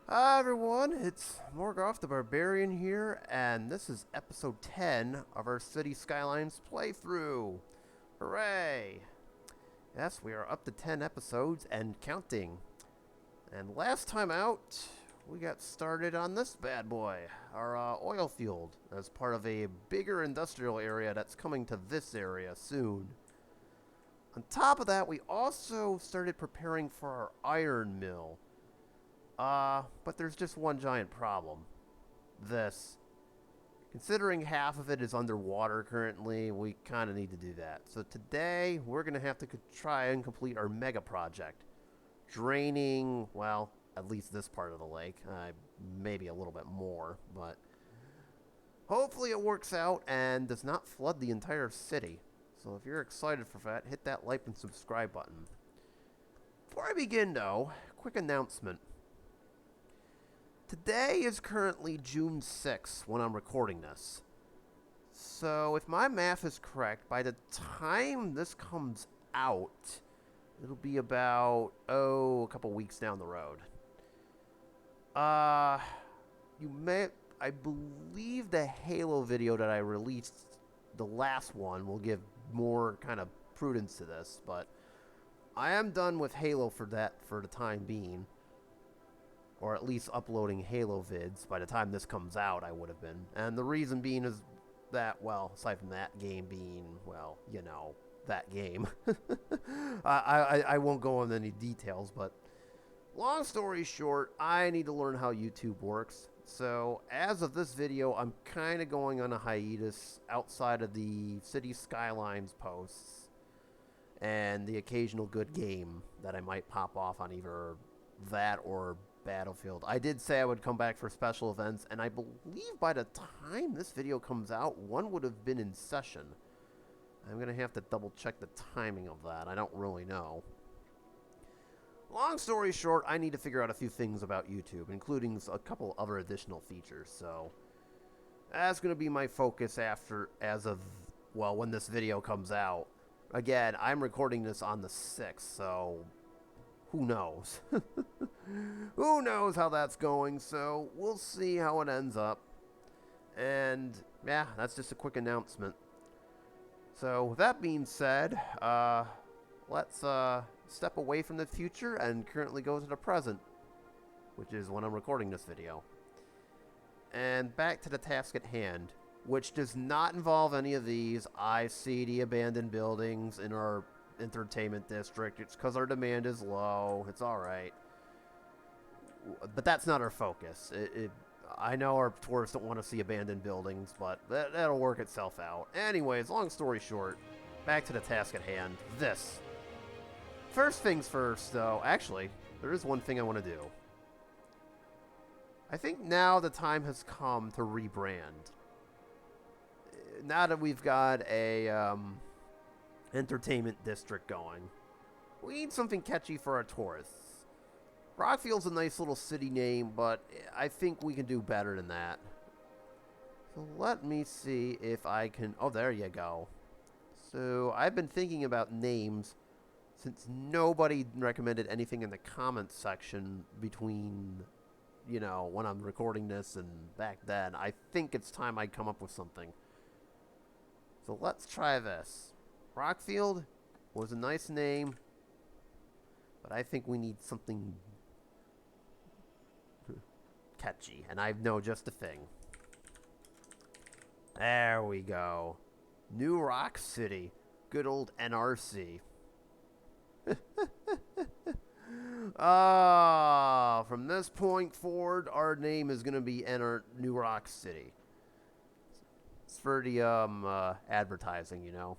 Hi everyone, it's Morgoth the Barbarian here, and this is episode 10 of our City Skylines playthrough. Hooray! Yes, we are up to 10 episodes and counting. And last time out, we got started on this bad boy, our oil field, as part of a bigger industrial area that's coming to this area soon. On top of that, we also started preparing for our iron mill. But there's just one giant problem. This. Considering half of it is underwater currently, we kind of need to do that. So today, we're going to have to try and complete our mega project. Draining, well, at least this part of the lake. Maybe a little bit more, but hopefully it works out and does not flood the entire city. So if you're excited for that, hit that like and subscribe button. Before I begin, though, quick announcement. Today is currently June 6th when I'm recording this. So if my math is correct, by the time this comes out, it'll be about, a couple weeks down the road. I believe the Halo video that I released, the last one, will give more kind of prudence to this, but I am done with Halo for the time being. Or at least uploading Halo vids. By the time this comes out, I would have been. And the reason being is that, well, aside from that game being, well, you know, that game. I won't go into any details, but long story short, I need to learn how YouTube works. So, as of this video, I'm kind of going on a hiatus outside of the City Skylines posts and the occasional good game that I might pop off on either that or Battlefield. I did say I would come back for special events, and I believe by the time this video comes out, one would have been in session. I'm going to have to double check the timing of that. I don't really know. Long story short, I need to figure out a few things about YouTube, including a couple other additional features, so that's going to be my focus when this video comes out. Again, I'm recording this on the 6th, so who knows? Who knows how that's going, so we'll see how it ends up. And, yeah, that's just a quick announcement. So, with that being said, let's step away from the future and currently go to the present, which is when I'm recording this video. And back to the task at hand, which does not involve any of these. I see the abandoned buildings in our entertainment district. It's because our demand is low. It's alright. But that's not our focus. I know our tourists don't want to see abandoned buildings, but that'll work itself out. Anyways, long story short, back to the task at hand. This. First things first, though. Actually, there is one thing I want to do. I think now the time has come to rebrand. Now that we've got a entertainment district going, we need something catchy for our tourists. Rockfield's a nice little city name, but I think we can do better than that. So let me see if I can... Oh, there you go. So I've been thinking about names since nobody recommended anything in the comments section between, you know, when I'm recording this and back then. I think it's time I come up with something. So let's try this. Rockfield was a nice name, but I think we need something catchy, and I know just the thing. There we go. New Rock City. Good old NRC. From this point forward, our name is going to be New Rock City. It's for the advertising, you know.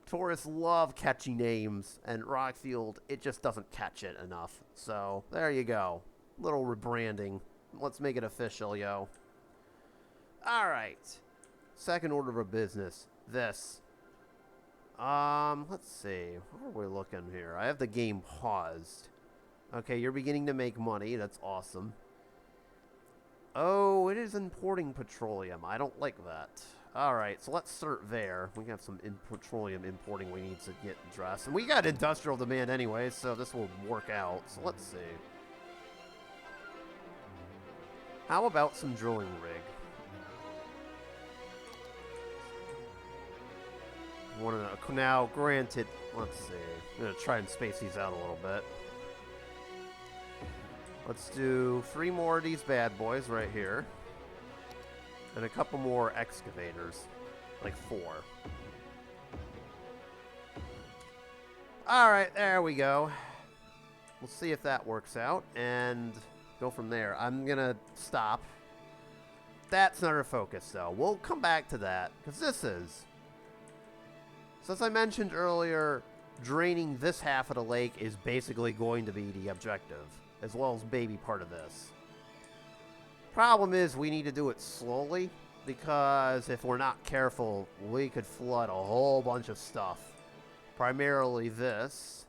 Tourists love catchy names, and Rockfield, it just doesn't catch it enough. So, there you go. Little rebranding. Let's make it official, yo. Alright. Second order of business. This. Let's see. What are we looking here? I have the game paused. Okay, you're beginning to make money. That's awesome. Oh, it is importing petroleum. I don't like that. Alright, so let's start there. We have some petroleum importing we need to get addressed. And we got industrial demand anyway, so this will work out. So let's see. How about some drilling rig? Now, granted, let's see. I'm going to try and space these out a little bit. Let's do 3 more of these bad boys right here. And a couple more excavators. Like 4. Alright, there we go. We'll see if that works out. And go from there. I'm going to stop. That's not our focus, though. We'll come back to that. Because this is... So as I mentioned earlier, draining this half of the lake is basically going to be the objective, as well as maybe part of this. Problem is, we need to do it slowly, because if we're not careful, we could flood a whole bunch of stuff. Primarily this,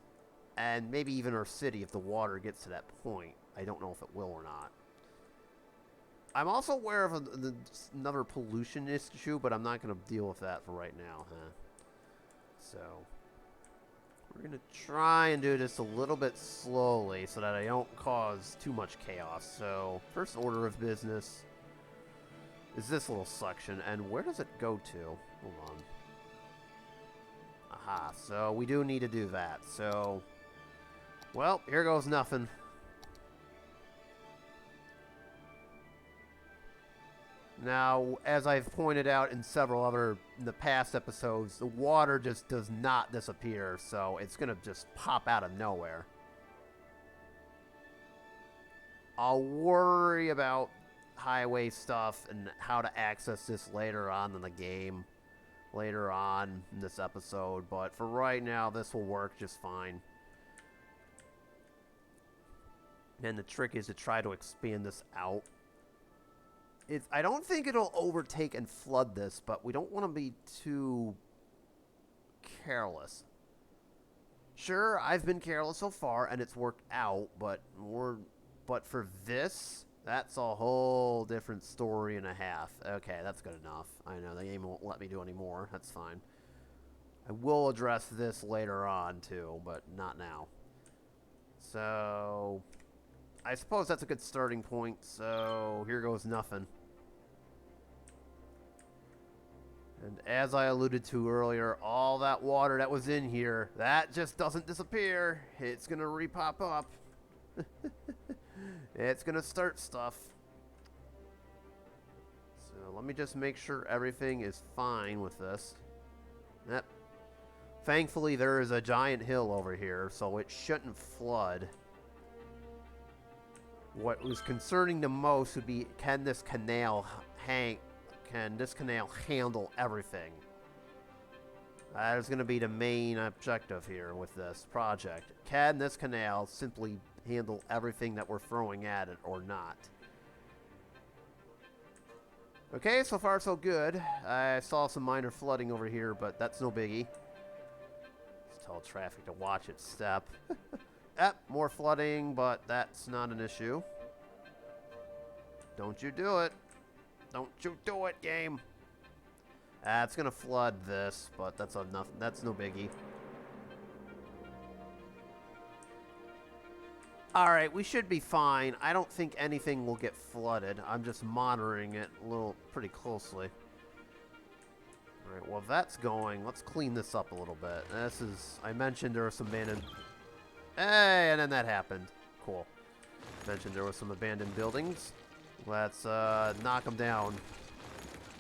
and maybe even our city if the water gets to that point. I don't know if it will or not. I'm also aware of another pollution issue, but I'm not going to deal with that for right now, huh? So, we're going to try and do this a little bit slowly so that I don't cause too much chaos. So, first order of business is this little section. And where does it go to? Hold on. Aha, so we do need to do that. So, well, here goes nothing. Now, as I've pointed out in in the past episodes, the water just does not disappear, so it's going to just pop out of nowhere. I'll worry about highway stuff and how to access this later on in the game, later on in this episode, but for right now, this will work just fine. And the trick is to try to expand this out. I don't think it'll overtake and flood this, but we don't want to be too careless. Sure, I've been careless so far, and it's worked out, but for this, that's a whole different story and a half. Okay, that's good enough. I know, the game won't let me do any more. That's fine. I will address this later on, too, but not now. So, I suppose that's a good starting point, so here goes nothing. And as I alluded to earlier, all that water that was in here, that just doesn't disappear. It's going to repop up. It's going to start stuff. So let me just make sure everything is fine with this. Yep. Thankfully, there is a giant hill over here, so it shouldn't flood. What was concerning the most would be, can this canal handle everything? That is going to be the main objective here with this project. Can this canal simply handle everything that we're throwing at it or not? Okay, so far so good. I saw some minor flooding over here, but that's no biggie. Just tell traffic to watch its step. More flooding, but that's not an issue. Don't you do it. Don't you do it, game. It's going to flood this, but that's enough. That's no biggie. Alright, we should be fine. I don't think anything will get flooded. I'm just monitoring it pretty closely. Alright, well that's going. Let's clean this up a little bit. I mentioned there was some abandoned... Hey, and then that happened. Cool. Mentioned there was some abandoned buildings. Let's knock them down.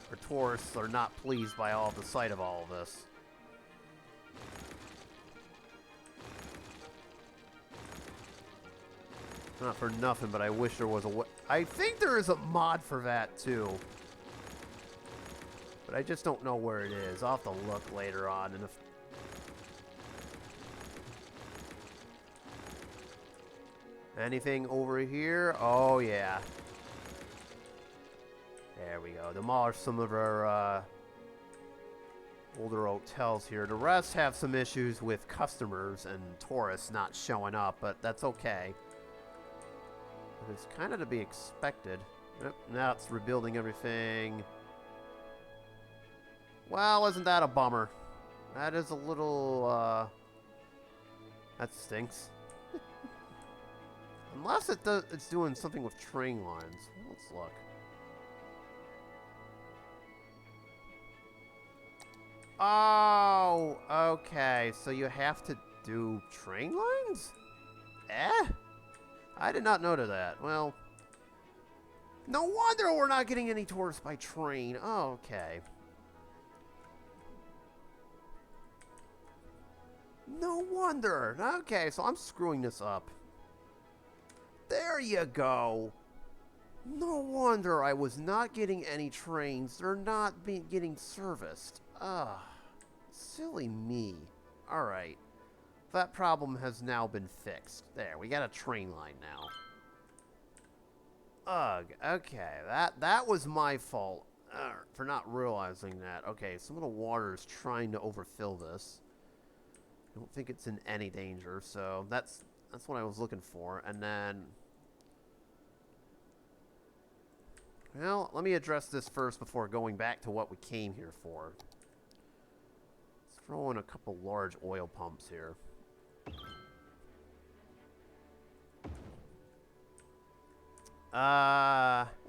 Our tourists are not pleased by the sight of all of this. Not for nothing, but I wish there was a way. I think there is a mod for that, too. But I just don't know where it is. I'll have to look later on. And anything over here? Oh, yeah. There we go. Demolish some of our older hotels here. The rest have some issues with customers and tourists not showing up, but that's okay. It's kind of to be expected. Yep, now it's rebuilding everything. Well, isn't that a bummer? That is a little, that stinks. Unless it's doing something with train lines. Let's look. Oh, okay. So you have to do train lines? Eh? I did not know that. Well, no wonder we're not getting any tourists by train. Oh, okay. No wonder. Okay, so I'm screwing this up. There you go. No wonder I was not getting any trains. They're not getting serviced. Ugh. Silly me. Alright. That problem has now been fixed. There, we got a train line now. Ugh. Okay, that was my fault for not realizing that. Okay, some of the water is trying to overfill this. I don't think it's in any danger, so that's what I was looking for. And then... Well, let me address this first before going back to what we came here for. Let's throw in a couple large oil pumps here.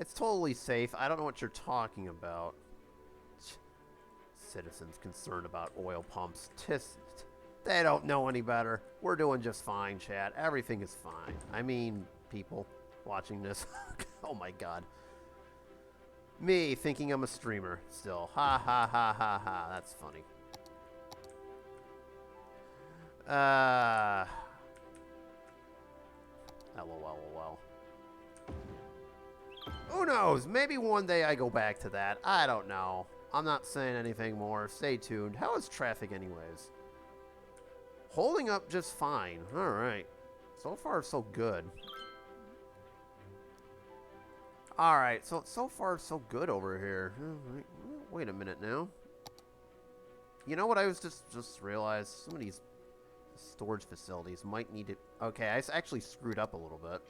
It's totally safe. I don't know what you're talking about. Citizens concerned about oil pumps. They don't know any better. We're doing just fine, chat. Everything is fine. I mean, people watching this. Oh my god. Me thinking I'm a streamer still. Ha ha ha ha ha. That's funny. LOL. Who knows? Maybe one day I go back to that. I don't know. I'm not saying anything more. Stay tuned. How is traffic anyways? Holding up just fine. Alright. So far, so good. Alright, so far so good over here. Wait a minute now. You know what I was just realized? Some of these storage facilities might need it. Okay, I actually screwed up a little bit.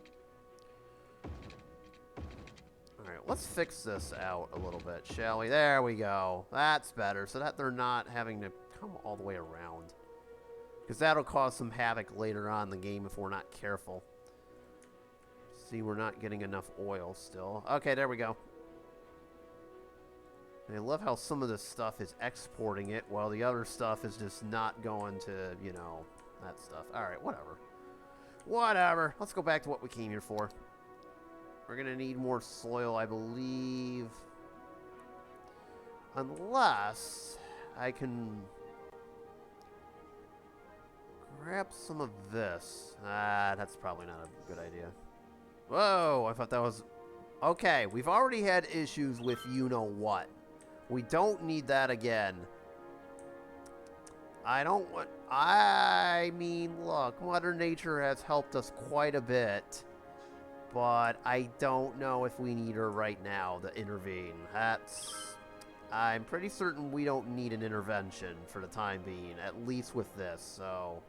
Alright, let's fix this out a little bit, shall we? There we go. That's better, so that they're not having to come all the way around. Because that'll cause some havoc later on in the game if we're not careful. See, we're not getting enough oil still. Okay, there we go. I love how some of this stuff is exporting it while the other stuff is just not going to, you know, that stuff. Alright, whatever. Whatever. Let's go back to what we came here for. We're going to need more soil, I believe. Unless I can grab some of this. That's probably not a good idea. Whoa, I thought that was... Okay, we've already had issues with you-know-what. We don't need that again. I don't want... I mean, look, Mother Nature has helped us quite a bit. But I don't know if we need her right now to intervene. That's... I'm pretty certain we don't need an intervention for the time being, at least with this, so...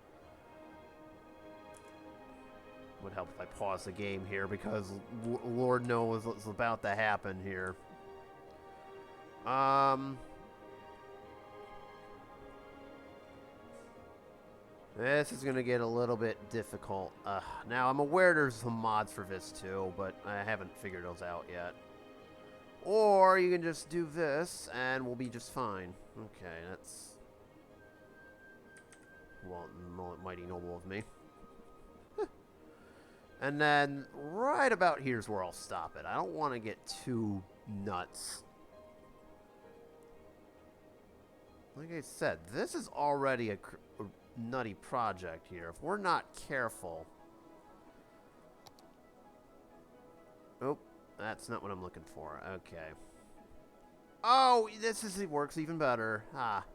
Would help if I pause the game here, because Lord knows what's about to happen here. This is going to get a little bit difficult. Now, I'm aware there's some mods for this too, but I haven't figured those out yet. Or you can just do this, and we'll be just fine. Okay, that's... Well, mighty noble of me. And then, right about here's where I'll stop it. I don't want to get too nuts. Like I said, this is already a nutty project here. If we're not careful... Oh, that's not what I'm looking for. Okay. Oh, it works even better. Ah.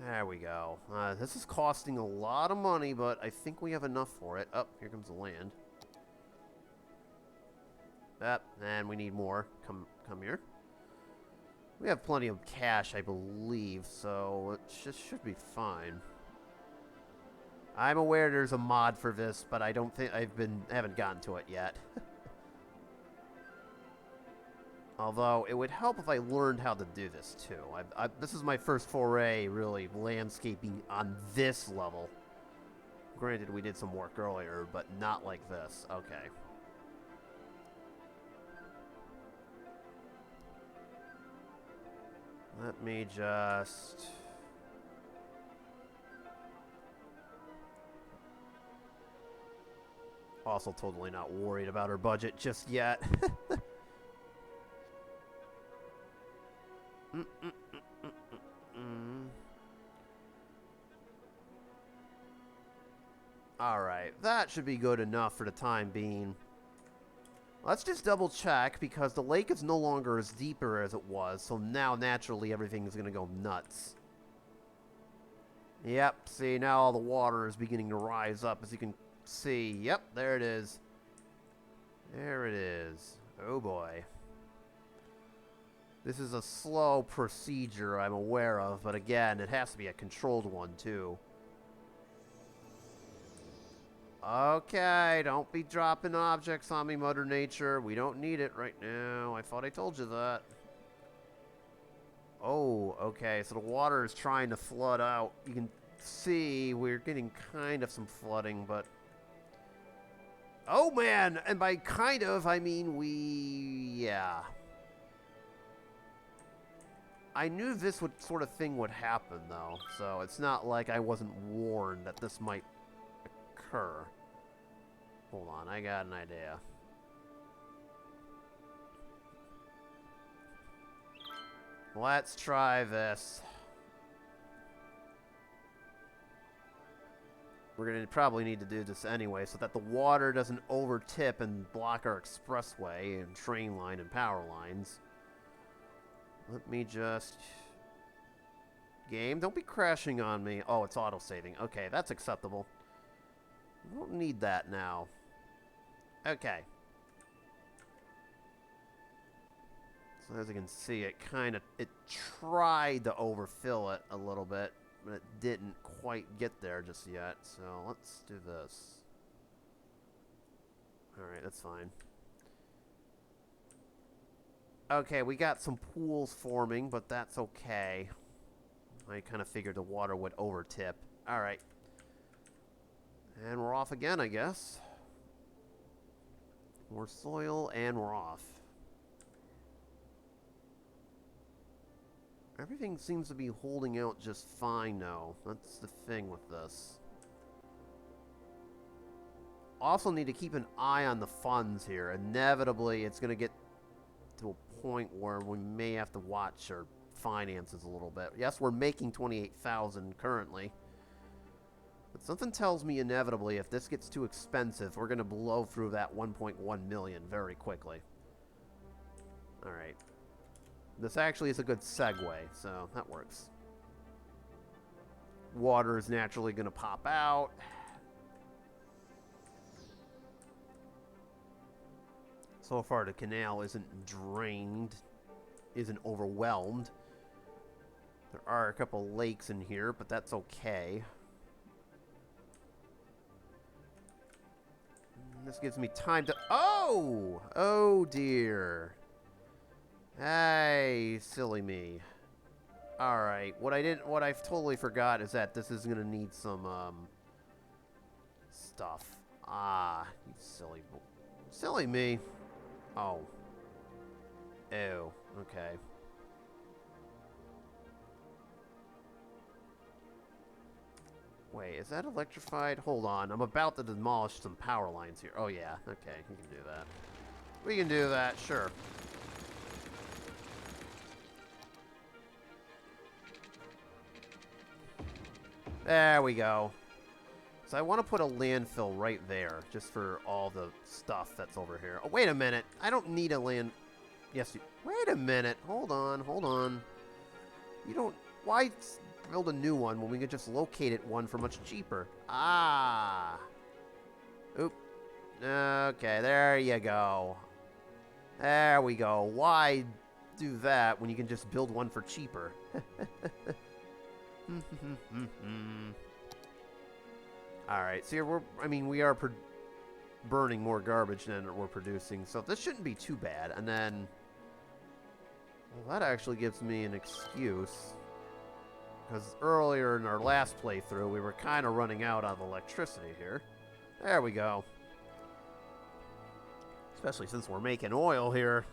There we go. This is costing a lot of money, but I think we have enough for it. Oh, here comes the land. And we need more. Come here. We have plenty of cash, I believe, so it just should be fine. I'm aware there's a mod for this, but I don't think haven't gotten to it yet. Although, it would help if I learned how to do this, too. This is my first foray, really, landscaping on this level. Granted, we did some work earlier, but not like this. Okay. Let me just... Also totally not worried about her budget just yet. Alright, that should be good enough for the time being. Let's just double check, because the lake is no longer as deeper as it was, so now naturally everything is going to go nuts. Yep, see, now all the water is beginning to rise up, as you can see. Yep, there it is. There it is. Oh boy. This is a slow procedure I'm aware of, but again, it has to be a controlled one, too. Okay, don't be dropping objects on me, Mother Nature. We don't need it right now. I thought I told you that. Oh, okay, so the water is trying to flood out. You can see we're getting kind of some flooding, but... Oh, man! And by kind of, I mean yeah. I knew this sort of thing would happen, though, so it's not like I wasn't warned that this might occur. Hold on, I got an idea. Let's try this. We're going to probably need to do this anyway so that the water doesn't overtip and block our expressway and train line and power lines. Let me just... Game, don't be crashing on me. Oh, it's auto-saving. Okay, that's acceptable. We don't need that now. Okay. So as you can see, it tried to overfill it a little bit, but it didn't quite get there just yet. So let's do this. Alright, that's fine. Okay, we got some pools forming, but that's okay. I kind of figured the water would overtip. Alright. And we're off again, I guess. More soil, and we're off. Everything seems to be holding out just fine now. That's the thing with this. Also need to keep an eye on the funds here. Inevitably, it's going to get to a point where we may have to watch our finances a little bit. Yes, we're making $28,000 currently. But something tells me inevitably if this gets too expensive, we're going to blow through that 1.1 million very quickly. Alright. This actually is a good segue, so that works. Water is naturally going to pop out. So far, the canal isn't drained, isn't overwhelmed. There are a couple lakes in here, but that's okay. This gives me time to... Oh! Oh, dear. Hey, silly me. Alright, what I totally forgot is that this is going to need some, stuff. Ah, you silly me. Oh. Ew, okay. Wait, is that electrified? Hold on, I'm about to demolish some power lines here. Oh yeah, okay, we can do that. We can do that, sure. There we go. So I want to put a landfill right there, just for all the stuff that's over here. Oh, wait a minute. I don't need a land... Yes, wait a minute. Hold on. You don't... Why build a new one when we could just locate it one for much cheaper? Ah. Oop. Okay, there you go. There we go. Why do that when you can just build one for cheaper? Alright, so here we are burning more garbage than we're producing, so this shouldn't be too bad. And then Well, that actually gives me an excuse. Because earlier in our last playthrough, we were kind of running out of electricity here. There we go. Especially since we're making oil here.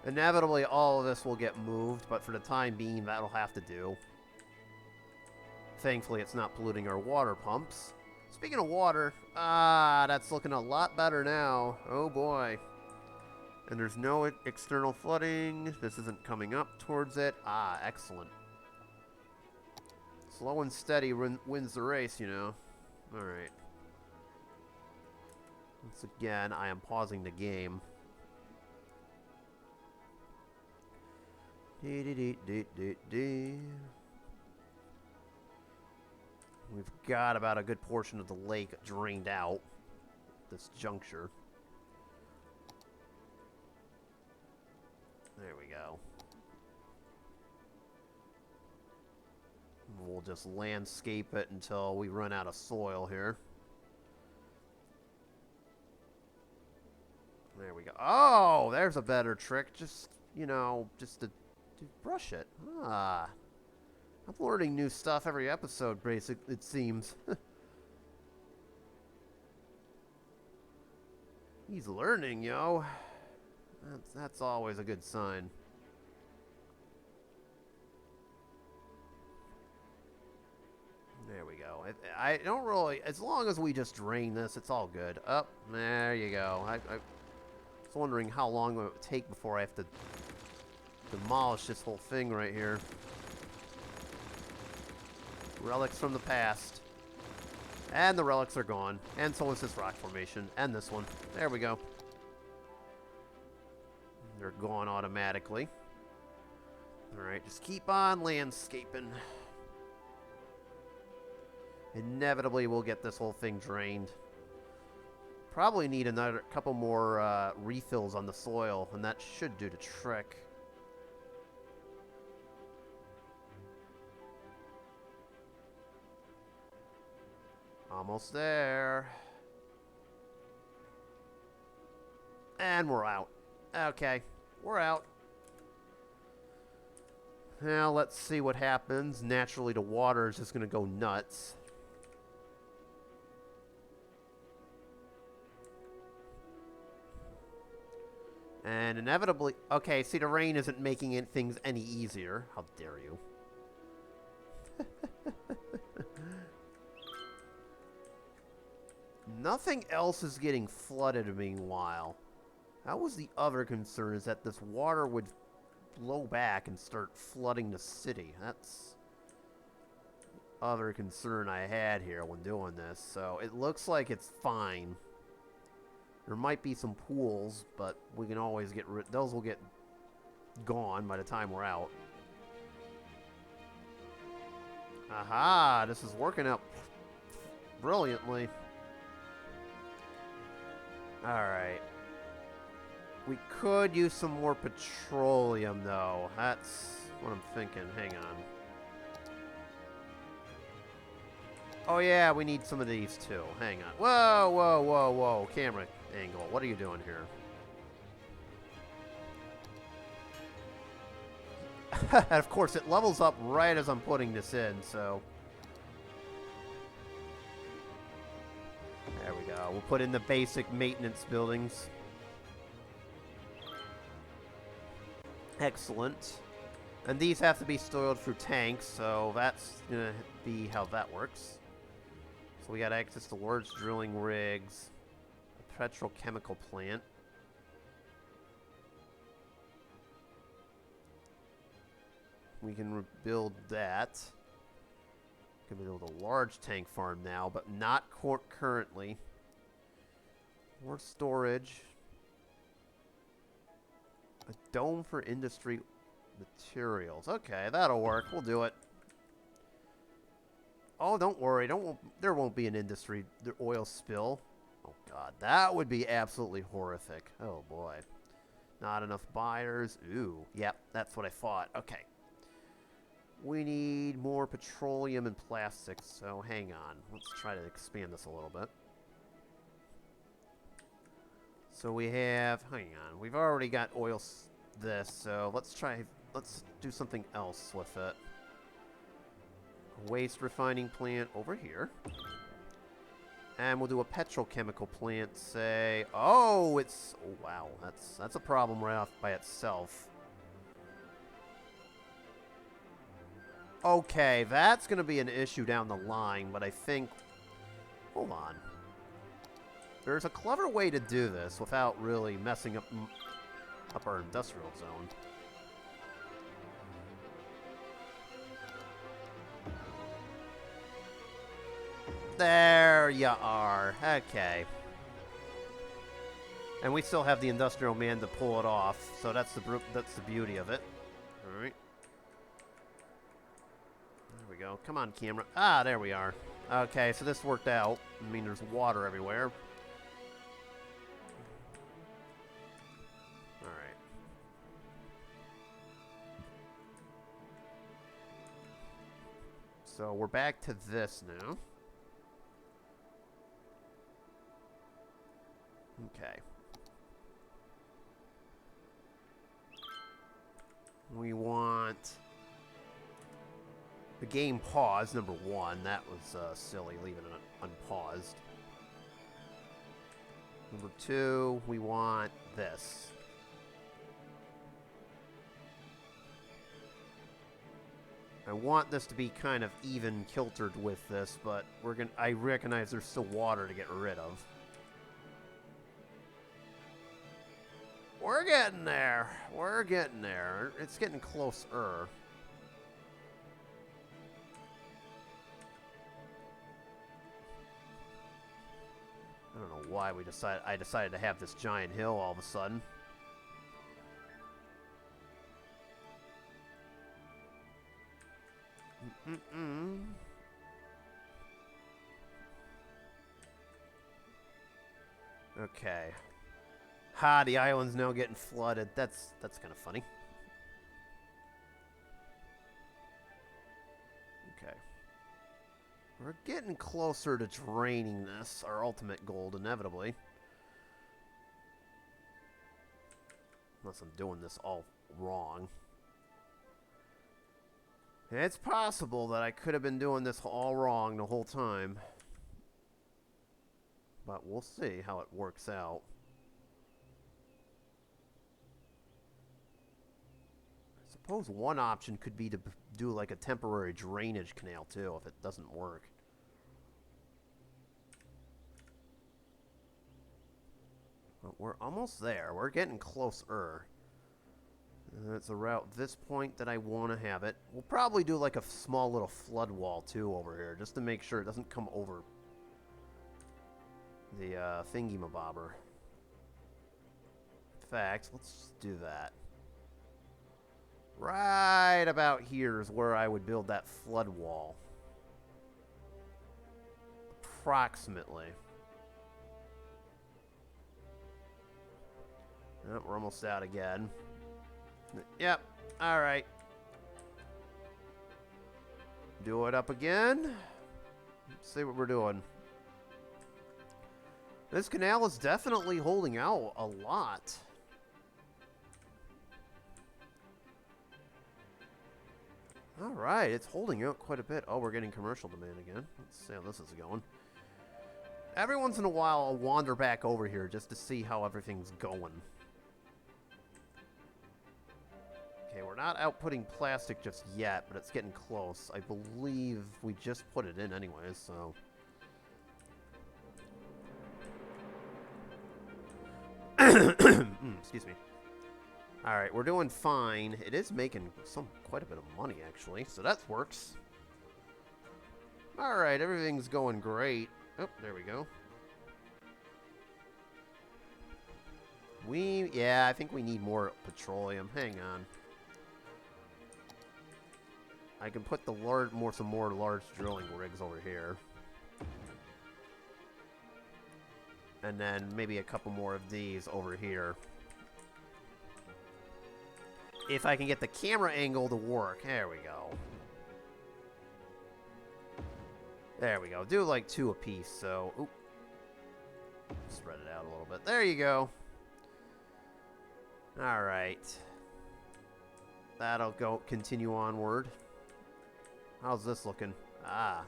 Inevitably, all of this will get moved, but for the time being, that'll have to do. Thankfully, it's not polluting our water pumps. Speaking of water, that's looking a lot better now. Oh boy. And there's no external flooding. This isn't coming up towards it. Excellent. Slow and steady wins the race, you know. Alright. Once again, I am pausing the game. We've got about a good portion of the lake drained out at this juncture. There we go. We'll just landscape it until we run out of soil here. There we go. Oh, there's a better trick. Just, you know, just to brush it. I'm learning new stuff every episode, basically, it seems. He's learning, yo. That's always a good sign. There we go. I don't really... As long as we just drain this, it's all good. Up, there you go. I was wondering how long it would take before I have to demolish this whole thing right here. Relics from the past. And the relics are gone. And so is this rock formation. And this one. There we go. They're gone automatically. Alright, just keep on landscaping. Inevitably, we'll get this whole thing drained. Probably need another couple more refills on the soil, and that should do the trick. Almost there. And we're out. Okay, we're out. Now, let's see what happens. Naturally, the water is just going to go nuts. And inevitably... Okay, see, the rain isn't making things any easier. How dare you. Nothing else is getting flooded meanwhile. That was the other concern, is that this water would blow back and start flooding the city. That's the other concern I had here when doing this. So it looks like it's fine. There might be some pools, but we can always get rid... Those will get gone by the time we're out. Aha! This is working out brilliantly. Alright. We could use some more petroleum, though. That's what I'm thinking. Hang on. Oh, yeah, we need some of these, too. Hang on. Whoa, whoa, whoa, whoa. Camera angle. What are you doing here? And, of course, it levels up right as I'm putting this in, so... There we go. We'll put in the basic maintenance buildings. Excellent. And these have to be stored through tanks, so that's going to be how that works. So we got access to large drilling rigs, a petrochemical plant. We can rebuild that. We can build a large tank farm now, but not currently. More storage. A dome for industry materials. Okay, that'll work. We'll do it. Oh, don't worry. There won't be an industry oil spill. Oh, God. That would be absolutely horrific. Oh, boy. Not enough buyers. Ooh. Yep, that's what I thought. Okay. We need more petroleum and plastics, so hang on. Let's try to expand this a little bit. So we have... Hang on. We've already got oil this, so let's do something else with it. Waste refining plant over here. And we'll do a petrochemical plant, say... Oh, it's... Oh, wow, that's a problem right off by itself. Okay, that's going to be an issue down the line, but I think... Hold on. There's a clever way to do this without really messing up our industrial zone. There you are. Okay. And we still have the industrial man to pull it off, so that's the beauty of it. All right. There we go. Come on, camera. Ah, there we are. Okay, so this worked out. I mean, there's water everywhere. All right. So we're back to this now. Okay. We want the game pause, number one. That was silly, leaving it unpaused. Number two, we want this. I want this to be kind of even kiltered with this, but I recognize there's still water to get rid of. We're getting there. We're getting there. It's getting closer. I don't know why I decided to have this giant hill all of a sudden. Okay. Ha, the island's now getting flooded. That's kind of funny. Okay. We're getting closer to draining this, our ultimate goal, inevitably. Unless I'm doing this all wrong. It's possible that I could have been doing this all wrong the whole time. But we'll see how it works out. I suppose one option could be to do like a temporary drainage canal too, if it doesn't work. But we're almost there. We're getting closer. It's around this point that I want to have it. We'll probably do like a small little flood wall too over here, just to make sure it doesn't come over the thingy-mabobber. In fact, let's do that. Right about here is where I would build that flood wall. Approximately. Oh, we're almost out again. Yep. Alright. Do it up again. Let's see what we're doing. This canal is definitely holding out a lot. Alright, it's holding out quite a bit. Oh, we're getting commercial demand again. Let's see how this is going. Every once in a while, I'll wander back over here just to see how everything's going. Okay, we're not outputting plastic just yet, but it's getting close. I believe we just put it in anyways, so... Excuse me. Alright, we're doing fine. It is making quite a bit of money, actually, so that works. Alright, everything's going great. Oh, there we go. Yeah, I think we need more petroleum. Hang on. I can put some more large drilling rigs over here. And then maybe a couple more of these over here. If I can get the camera angle to work. There we go. There we go. Do like 2 apiece, so... Oop. Spread it out a little bit. There you go. Alright. That'll go continue onward. How's this looking? Ah.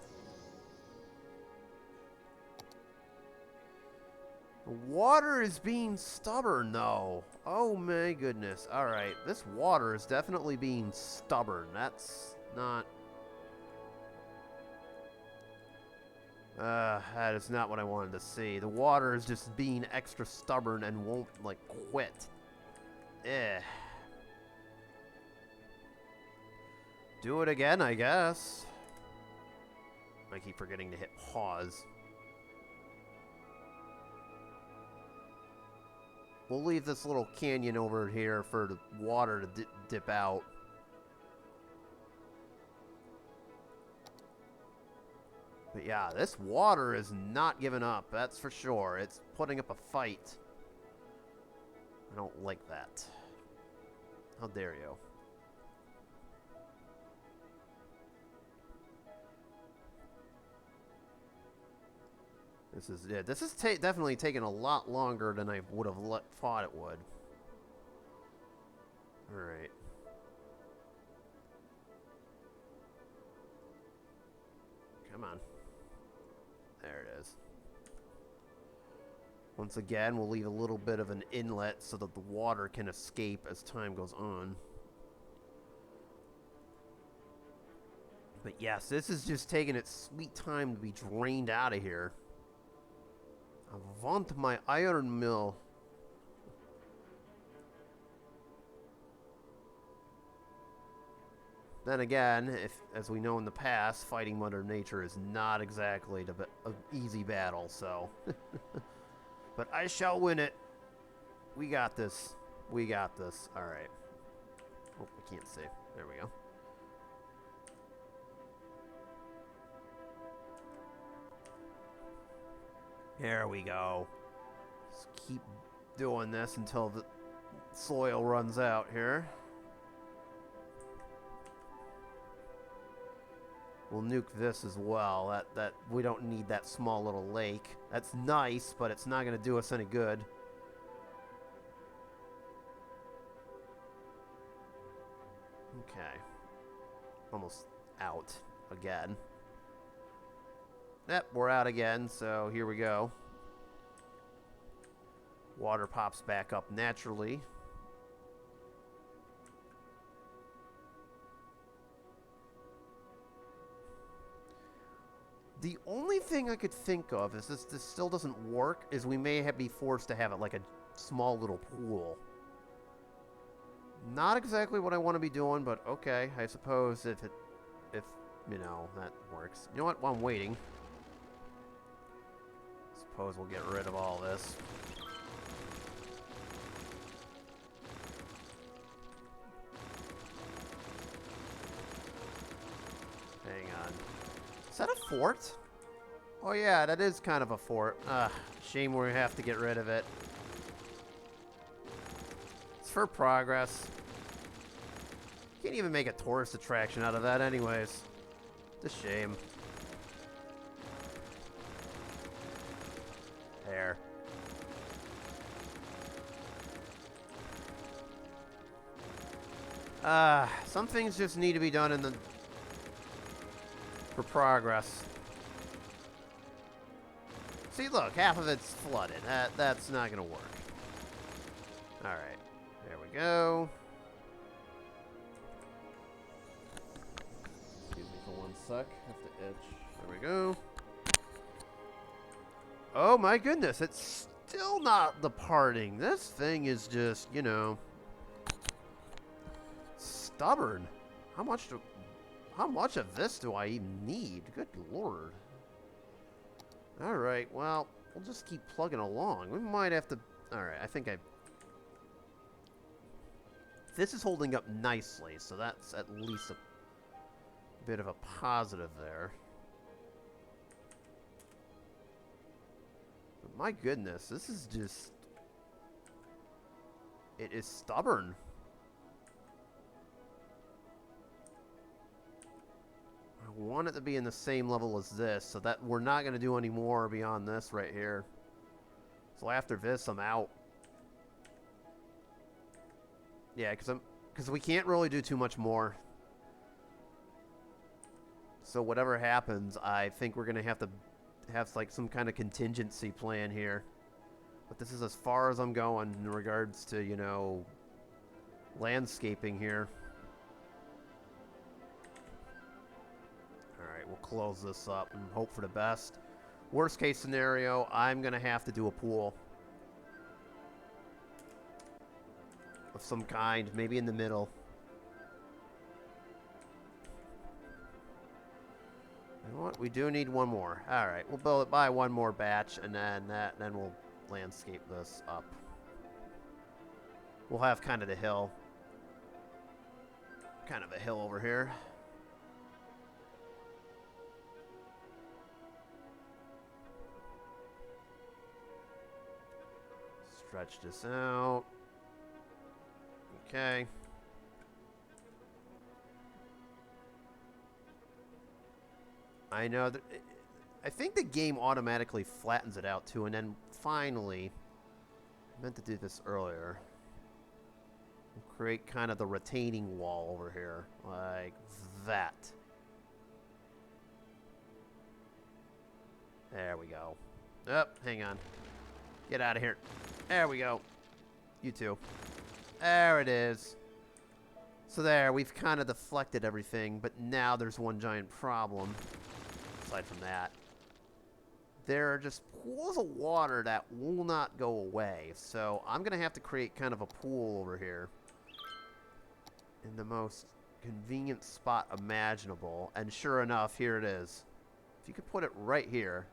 The water is being stubborn, though. Oh, my goodness. Alright, this water is definitely being stubborn. That's not... that is not what I wanted to see. The water is just being extra stubborn and won't, like, quit. Eh. Do it again, I guess. I keep forgetting to hit pause. We'll leave this little canyon over here for the water to dip out. But yeah, this water is not giving up, that's for sure. It's putting up a fight. I don't like that. How dare you? This is definitely taking a lot longer than I would have thought it would. Alright. Come on. There it is. Once again, we'll leave a little bit of an inlet so that the water can escape as time goes on. But yes, this is just taking its sweet time to be drained out of here. I want my iron mill. Then again, as we know in the past, fighting Mother Nature is not exactly an easy battle, so... But I shall win it. We got this. We got this. Alright. Oh, I can't see. There we go. There we go. Just keep doing this until the soil runs out here. We'll nuke this as well. That we don't need that small little lake. That's nice, but it's not going to do us any good. Okay. Almost out again. Yep, we're out again, so here we go. Water pops back up naturally. The only thing I could think of is this still doesn't work, is we may be forced to have it like a small little pool. Not exactly what I want to be doing, but okay, I suppose if you know, that works. You know what, while I'm waiting, suppose we'll get rid of all this. Hang on. Is that a fort? Oh yeah, that is kind of a fort. Shame we have to get rid of it. It's for progress. Can't even make a tourist attraction out of that anyways. It's a shame. There. Some things just need to be done for progress. See, look, half of it's flooded. That's not gonna work. Alright. There we go. Excuse me for one sec. Have to itch. There we go. Oh my goodness, it's still not departing. This thing is just, you know, stubborn. How much of this do I even need? Good lord. Alright, well, we'll just keep plugging along. We might have to... Alright, I think this is holding up nicely, so that's at least a bit of a positive there. But my goodness, this is just... It is stubborn. I want it to be in the same level as this, so that we're not going to do any more beyond this right here. So after this, I'm out. Yeah, because Because we can't really do too much more. So whatever happens, I think we're going to have like some kind of contingency plan here. But this is as far as I'm going in regards to, you know, landscaping here. Alright, we'll close this up and hope for the best. Worst case scenario, I'm going to have to do a pool. Of some kind, maybe in the middle. You know what? We do need one more. Alright, we'll buy one more batch, and then we'll landscape this up. We'll have kind of the hill. Kind of a hill over here. Stretch this out. Okay. I know that I think the game automatically flattens it out too, and then finally, I meant to do this earlier. We'll create kind of the retaining wall over here, like that. There we go. Oh, hang on. Get out of here. There we go. You too. There it is. So there, we've kind of deflected everything, but now there's one giant problem. Aside from that, there are just pools of water that will not go away. So I'm going to have to create kind of a pool over here in the most convenient spot imaginable. And sure enough, here it is. If you could put it right here.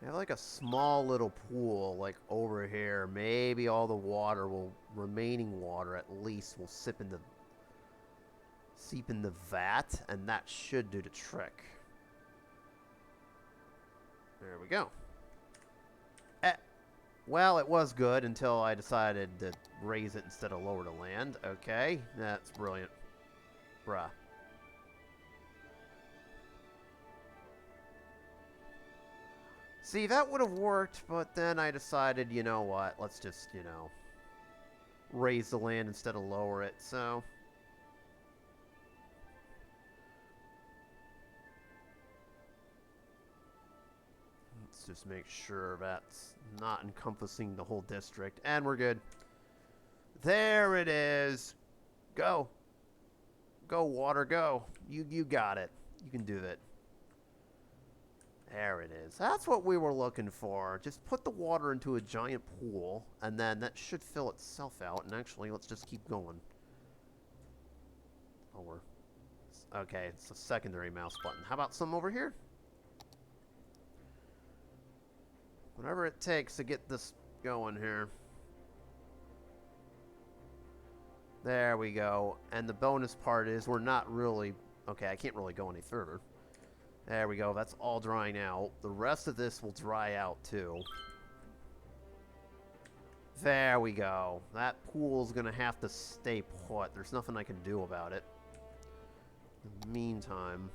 I have like a small little pool like over here. Maybe all the water remaining water at least will seep in the vat, and that should do the trick. There we go. Well, it was good until I decided to raise it instead of lower the land. Okay, that's brilliant. Bruh. See, that would have worked, but then I decided, you know what, let's just, you know, raise the land instead of lower it, so. Let's just make sure that's not encompassing the whole district, and we're good. There it is. Go. Go, water, go. You got it. You can do it. There it is. That's what we were looking for. Just put the water into a giant pool, and then that should fill itself out. And actually, let's just keep going. Oh, okay, it's a secondary mouse button. How about some over here? Whatever it takes to get this going here. There we go. And the bonus part is we're not really... Okay, I can't really go any further. There we go. That's all drying out. The rest of this will dry out, too. There we go. That pool's going to have to stay put. There's nothing I can do about it. In the meantime...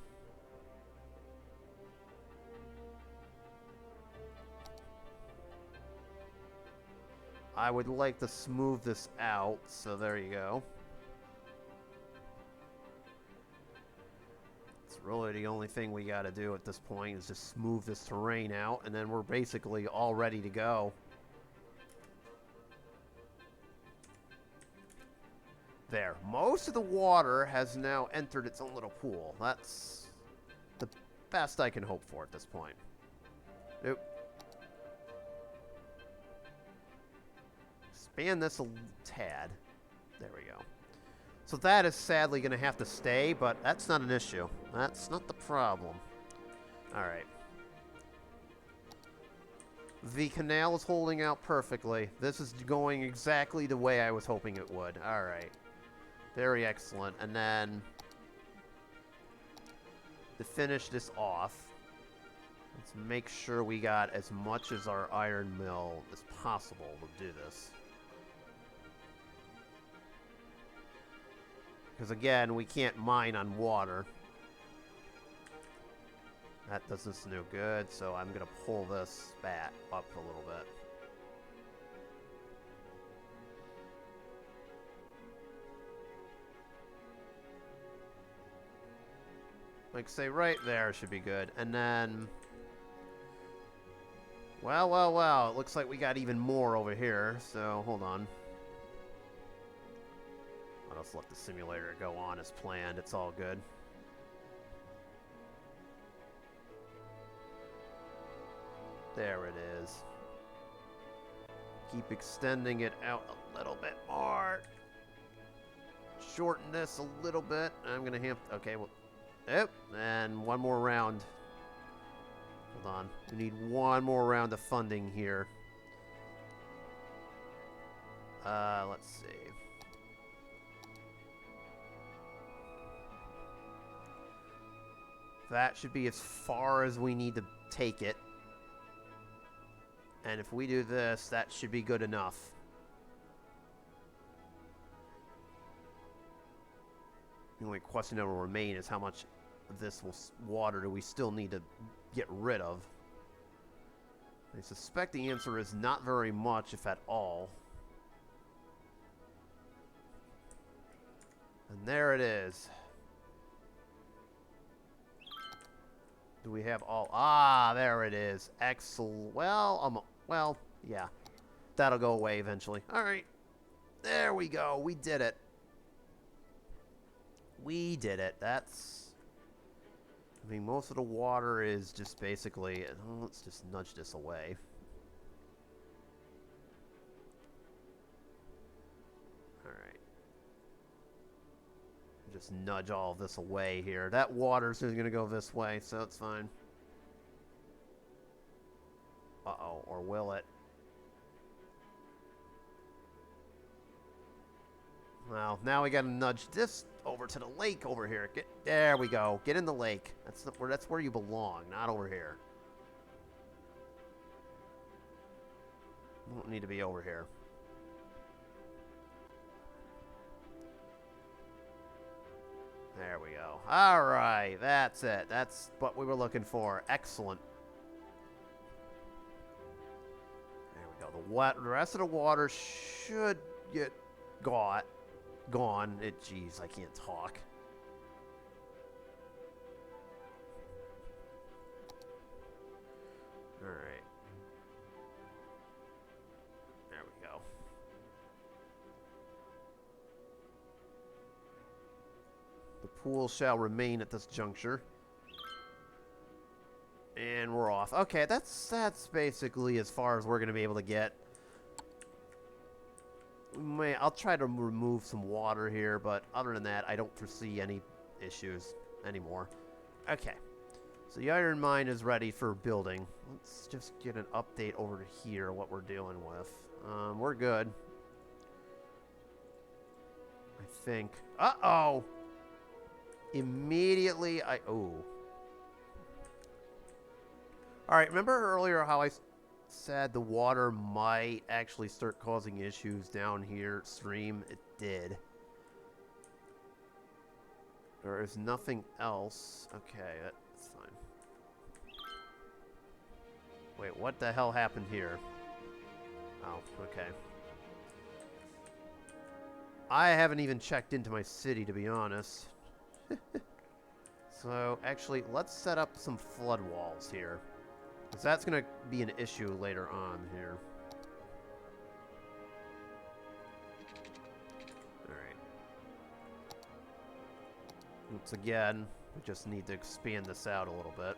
I would like to smooth this out, so there you go. It's really the only thing we got to do at this point is just smooth this terrain out, and then we're basically all ready to go. There. Most of the water has now entered its own little pool. That's the best I can hope for at this point. Nope. Expand this a tad. There we go. So that is sadly going to have to stay, but that's not an issue. That's not the problem. Alright. The canal is holding out perfectly. This is going exactly the way I was hoping it would. Alright. Very excellent. And then, to finish this off, let's make sure we got as much as our iron mill as possible to do this. Because again, we can't mine on water. That does us no good, so I'm going to pull this back up a little bit. Like, say, right there should be good. And then... Well, well, well. It looks like we got even more over here. So, hold on. I'll just let the simulator go on as planned. It's all good. There it is. Keep extending it out a little bit more. Shorten this a little bit. I'm going to have... Okay, well... Yep, and one more round. Hold on. We need one more round of funding here. Let's see. That should be as far as we need to take it. And if we do this, that should be good enough. The only question that will remain is how much of this water do we still need to get rid of. I suspect the answer is not very much, if at all. And there it is. Do we have all... Ah, there it is. Excellent. Well, well, yeah. That'll go away eventually. All right. There we go. We did it. We did it. That's... I mean, most of the water is just basically... Oh, let's just nudge this away. Alright. Just nudge all of this away here. That water's going to go this way, so it's fine. Uh-oh, or will it? Well, now we got to nudge this over to the lake over here. There we go. Get in the lake. That's where you belong, not over here. You don't need to be over here. There we go. All right, that's it. That's what we were looking for. Excellent. There we go. The rest of the water should get gone. Jeez, I can't talk. All right. There we go. The pool shall remain at this juncture. And we're off. Okay, that's basically as far as we're going to be able to get. I'll try to remove some water here, but other than that, I don't foresee any issues anymore. Okay, so the iron mine is ready for building. Let's just get an update over to here, what we're dealing with. We're good. I think. Uh-oh! Immediately, oh. Alright, remember earlier how I said the water might actually start causing issues down here stream? It did. There is nothing else. Okay, that's fine. Wait, what the hell happened here? Oh, okay. I haven't even checked into my city, to be honest. So, actually, let's set up some flood walls here. Because that's going to be an issue later on here. Alright. Once again, we just need to expand this out a little bit.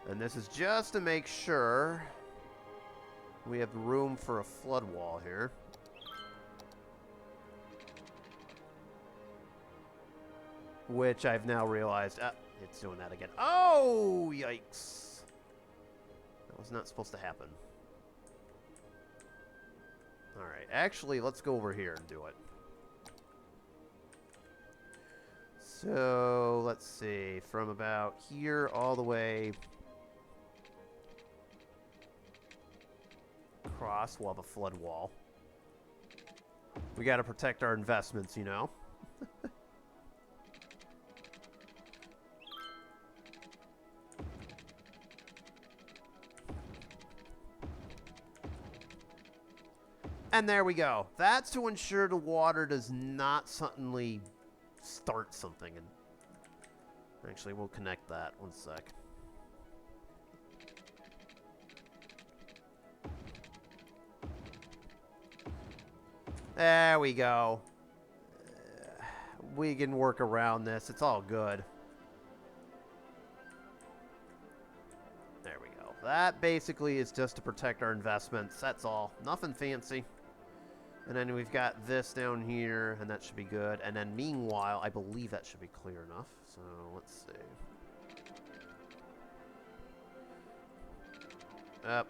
And this is just to make sure we have room for a flood wall here. Which I've now realized, it's doing that again. Oh, yikes. That was not supposed to happen. Alright, actually, let's go over here and do it. So, let's see, from about here all the way across, we'll have a flood wall. We gotta protect our investments, you know? And there we go. That's to ensure the water does not suddenly start something. And actually, we'll connect that. One sec. There we go. We can work around this. It's all good. There we go. That basically is just to protect our investments. That's all. Nothing fancy. And then we've got this down here, and that should be good. And then meanwhile, I believe that should be clear enough. So let's see. Up.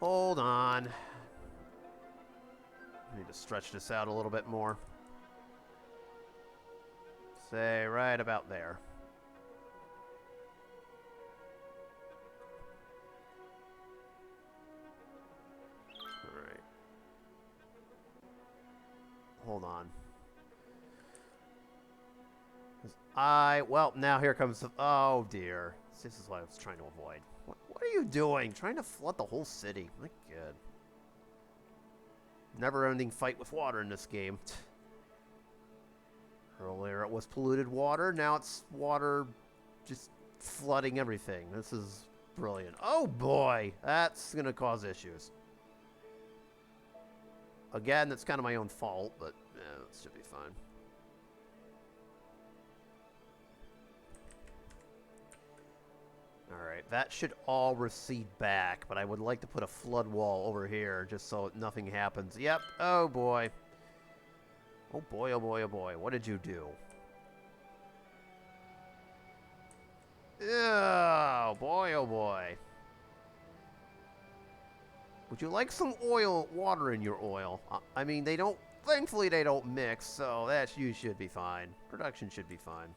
Hold on. I need to stretch this out a little bit more. Say right about there. Alright. Hold on. Well, now here comes the... Oh, dear. This is what I was trying to avoid. What are you doing? Trying to flood the whole city. My God. Never-ending fight with water in this game. Earlier it was polluted water. Now it's water just flooding everything. This is brilliant. Oh, boy. That's going to cause issues. Again, that's kind of my own fault, but yeah, that should be fine. Alright, that should all recede back, but I would like to put a flood wall over here just so nothing happens. Yep, oh boy. Oh boy, oh boy, oh boy. What did you do? Oh boy, oh boy. Would you like some water in your oil? I mean, they don't, thankfully they don't mix, so you should be fine. Production should be fine.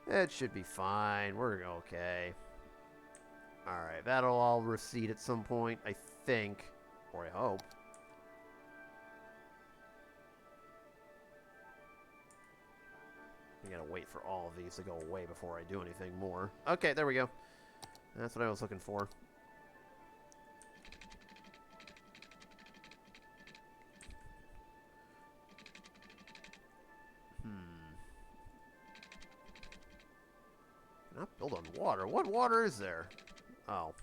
It should be fine. We're okay. Alright, that'll all recede at some point, I think. Or I hope. I gotta wait for all of these to go away before I do anything more. Okay, there we go. That's what I was looking for. Not built on water. What water is there? Oh.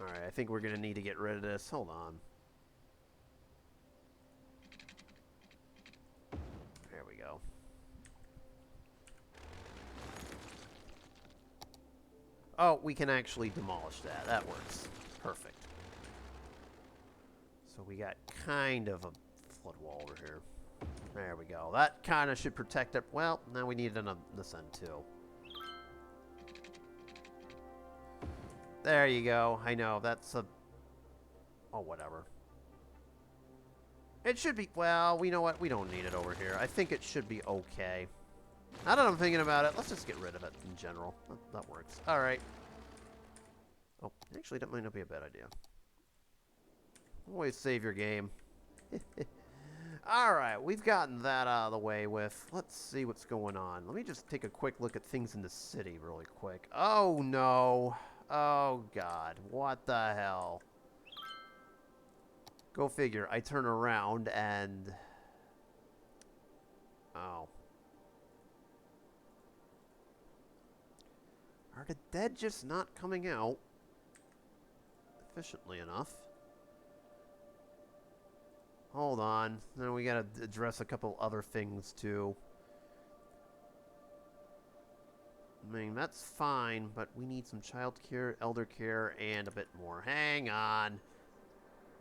Alright, I think we're going to need to get rid of this. Hold on. There we go. Oh, we can actually demolish that. That works. Perfect. So we got kind of a flood wall over here. There we go. That kind of should protect it. Well, now we need it on this end too. There you go. I know, that's a... Oh, whatever. It should be... Well, you know what? We don't need it over here. I think it should be okay. Now that I'm thinking about it, let's just get rid of it in general. That works. Alright. Oh, actually, that might not be a bad idea. Always save your game. Alright, we've gotten that out of the way with... Let's see what's going on. Let me just take a quick look at things in the city really quick. Oh, no. Oh, God. What the hell? Go figure. I turn around and... Oh. Are the dead just not coming out efficiently enough? Hold on. Now we gotta address a couple other things, too. I mean, that's fine, but we need some child care, elder care, and a bit more. Hang on.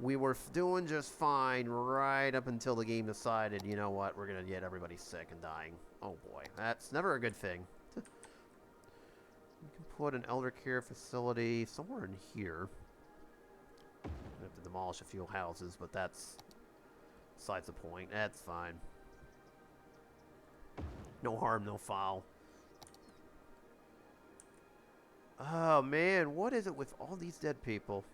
We were doing just fine right up until the game decided, you know what, we're going to get everybody sick and dying. Oh boy, that's never a good thing. We can put an elder care facility somewhere in here. We have to demolish a few houses, but that's besides the point. That's fine. No harm, no foul. Oh man, what is it with all these dead people?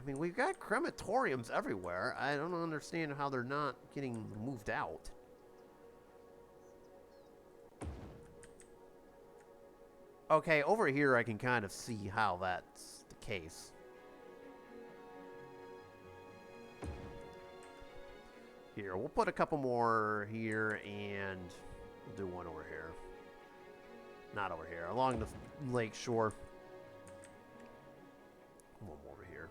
I mean, we've got crematoriums everywhere. I don't understand how they're not getting moved out. Okay, over here I can kind of see how that's the case. Here, we'll put a couple more here, and we'll do one over here. Not over here, along the lake shore. One more over here.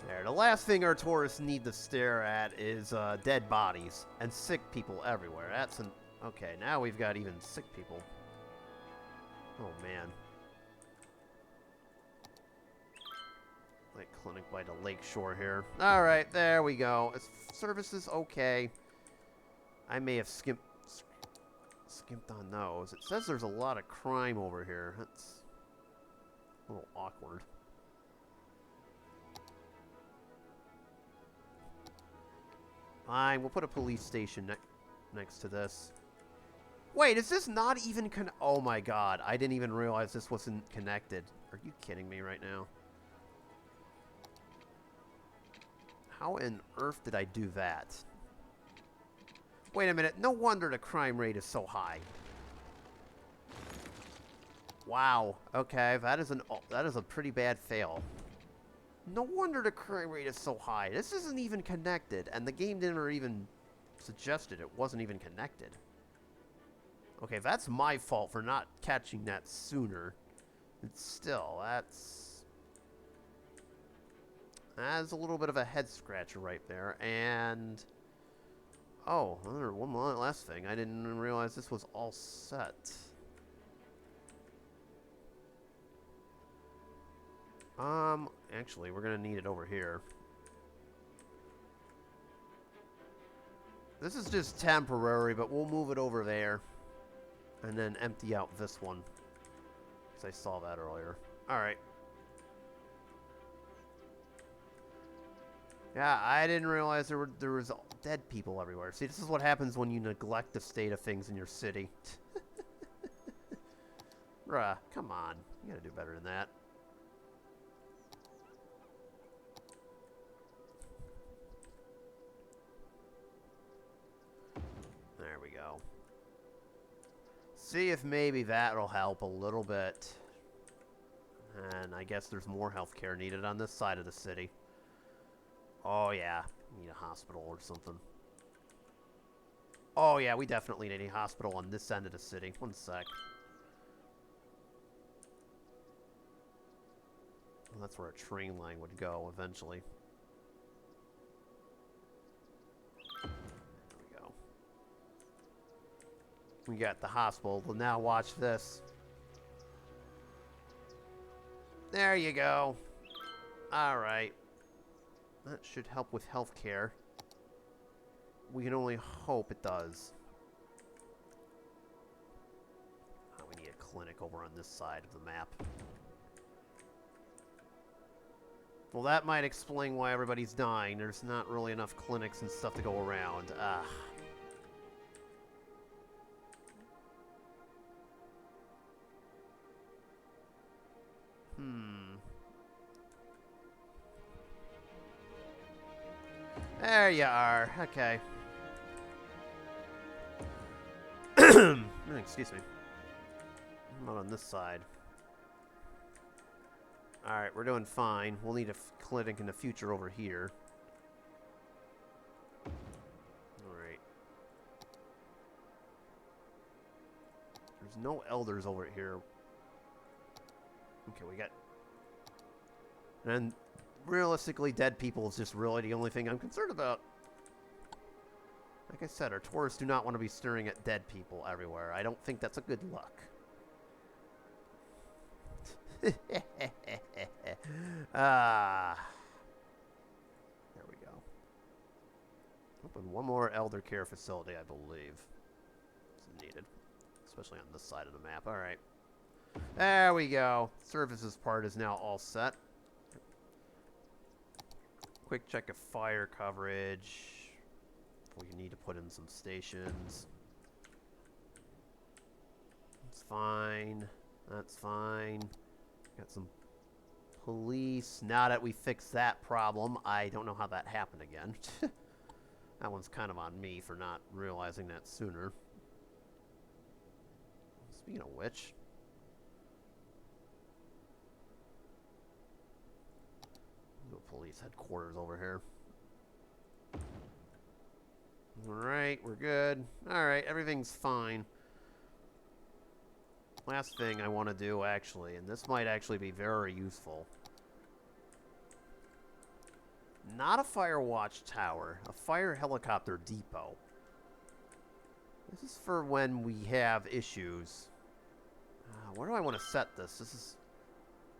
There, the last thing our tourists need to stare at is dead bodies and sick people everywhere. That's an... Okay, now we've got even sick people. Oh, man. Like clinic by the lake shore here. Alright, there we go. Service is okay. I may have skimped on those. It says there's a lot of crime over here. That's a little awkward. Fine, we'll put a police station next to this. Wait, is this not even oh my god, I didn't even realize this wasn't connected. Are you kidding me right now? How on earth did I do that? Wait a minute, no wonder the crime rate is so high. Wow, okay, that is a pretty bad fail. No wonder the crime rate is so high. This isn't even connected, and the game didn't even suggest it wasn't even connected. Okay, that's my fault for not catching that sooner. But still, that's a little bit of a head scratcher right there. And oh, one more last thing. I didn't even realize this was all set. Actually, we're gonna need it over here. This is just temporary, but we'll move it over there. And then empty out this one. Because I saw that earlier. Alright. Yeah, I didn't realize there was dead people everywhere. See, this is what happens when you neglect the state of things in your city. Bruh, come on. You gotta do better than that. There we go. See if maybe that'll help a little bit. And I guess there's more healthcare needed on this side of the city. Oh yeah, need a hospital or something. Oh yeah, we definitely need a hospital on this end of the city. One sec. Well, that's where a train line would go eventually. We got the hospital. Well, now watch this. There you go. Alright. That should help with healthcare. We can only hope it does. Oh, we need a clinic over on this side of the map. Well, that might explain why everybody's dying. There's not really enough clinics and stuff to go around. Ah. There you are. Okay. Excuse me. Not on this side. Alright, we're doing fine. We'll need a clinic in the future over here. Alright. There's no elders over here. Okay, we got... And realistically, dead people is just really the only thing I'm concerned about. Like I said, our tourists do not want to be staring at dead people everywhere. I don't think that's a good look. Ah. There we go. Open one more elder care facility, I believe. It's needed. Especially on this side of the map. Alright. There we go. Services part is now all set. Quick check of fire coverage. We need to put in some stations. It's fine. That's fine. Got some police. Now that we fixed that problem, I don't know how that happened again. That one's kind of on me for not realizing that sooner. Speaking of which... police headquarters over here. Alright, we're good. Alright, everything's fine. Last thing I want to do, actually, and this might actually be very useful. Not a fire watch tower, a fire helicopter depot. This is for when we have issues. Where do I want to set this?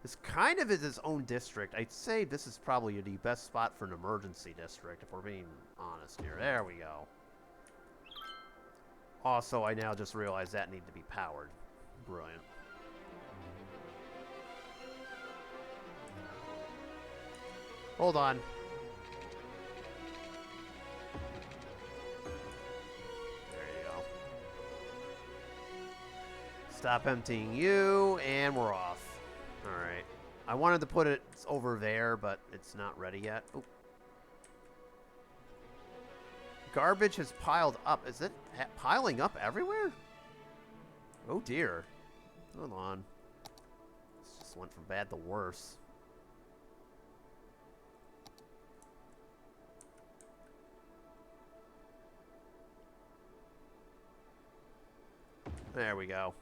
This kind of is its own district. I'd say this is probably the best spot for an emergency district, if we're being honest here. There we go. Also, I now just realized that needed to be powered. Brilliant. Hold on. There you go. Stop emptying you, and we're off. Alright. I wanted to put it over there, but it's not ready yet. Oop. Garbage has piled up. Is it piling up everywhere? Oh dear. Hold on. This just went from bad to worse. There we go.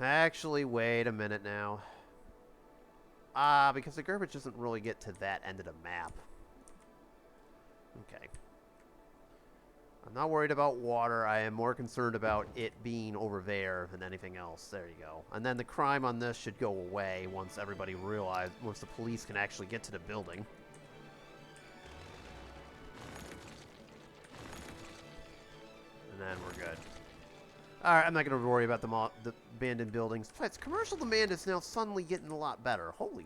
Actually, wait a minute now. Because the garbage doesn't really get to that end of the map. Okay. I'm not worried about water. I am more concerned about it being over there than anything else. There you go. And then the crime on this should go away once everybody once the police can actually get to the building. And then we're good. Alright, I'm not going to worry about the abandoned buildings. Besides, commercial demand is now suddenly getting a lot better. Holy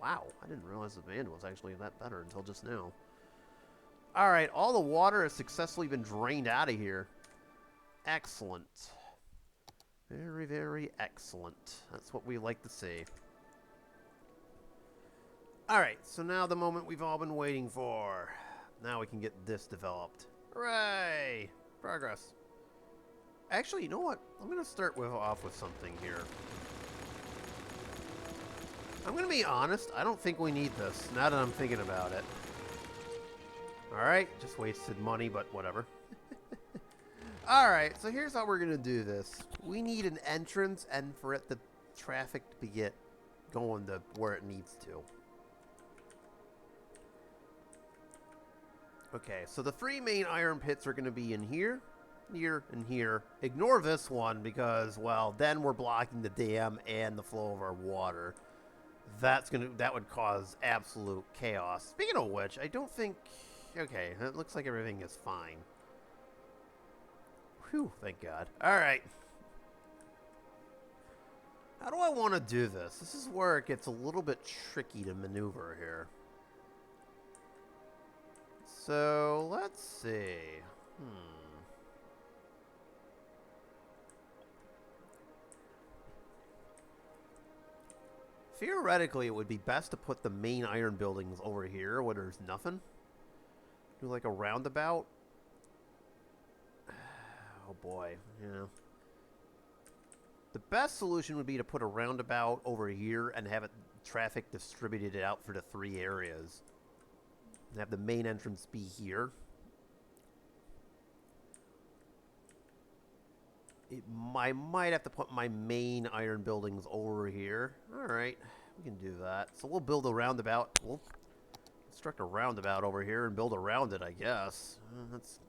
wow. I didn't realize the demand was actually that better until just now. Alright, all the water has successfully been drained out of here. Excellent. Very, very excellent. That's what we like to see. Alright, so now the moment we've all been waiting for. Now we can get this developed. Hooray! Progress. Actually, you know what? I'm going to start off with something here. I'm going to be honest. I don't think we need this, now that I'm thinking about it. Alright, just wasted money, but whatever. Alright, so here's how we're going to do this. We need an entrance, and for the traffic to get going to where it needs to. Okay, so the 3 main iron pits are going to be in here, here, and here. Ignore this one because, well, then we're blocking the dam and the flow of our water. That would cause absolute chaos. Speaking of which, I don't think... Okay, it looks like everything is fine. Whew, thank God. Alright. How do I want to do this? This is where it gets a little bit tricky to maneuver here. So, let's see. Theoretically, it would be best to put the main iron buildings over here where there's nothing. Do like a roundabout. Oh boy, yeah. The best solution would be to put a roundabout over here and have it traffic distributed out for the 3 areas. And have the main entrance be here. I might have to put my main iron buildings over here. Alright, we can do that. So we'll build a roundabout. We'll construct a roundabout over here and build around it, I guess. That's...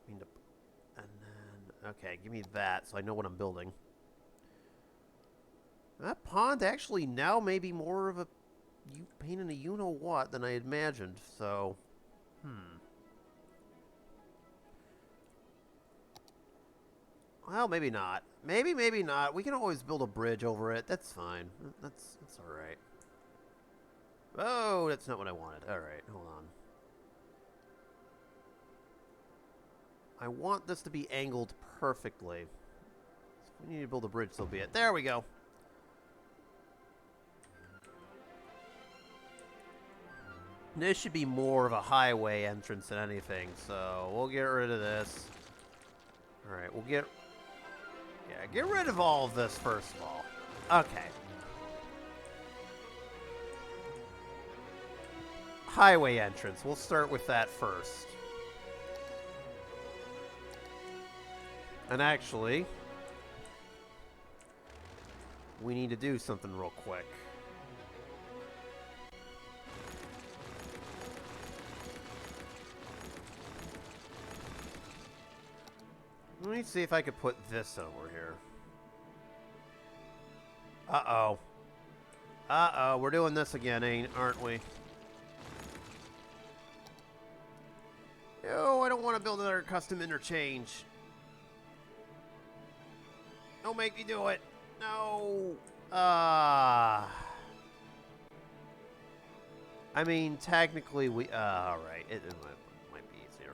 And then... Okay, give me that so I know what I'm building. That pond actually now may be more of a pain in the you-know-what than I imagined, so... Well, maybe not. Maybe not. We can always build a bridge over it. That's fine. That's alright. Oh, that's not what I wanted. Alright, hold on. I want this to be angled perfectly. So if we need to build a bridge, so be it. There we go. This should be more of a highway entrance than anything, so we'll get rid of this. Alright, we'll get... Yeah, get rid of all of this first of all. Okay. Highway entrance. We'll start with that first. And actually, we need to do something real quick. Let me see if I could put this over here. Uh-oh. Uh-oh, we're doing this again, aren't we? Oh, I don't want to build another custom interchange. Don't make me do it. No. I mean, technically we... alright. It might be easier.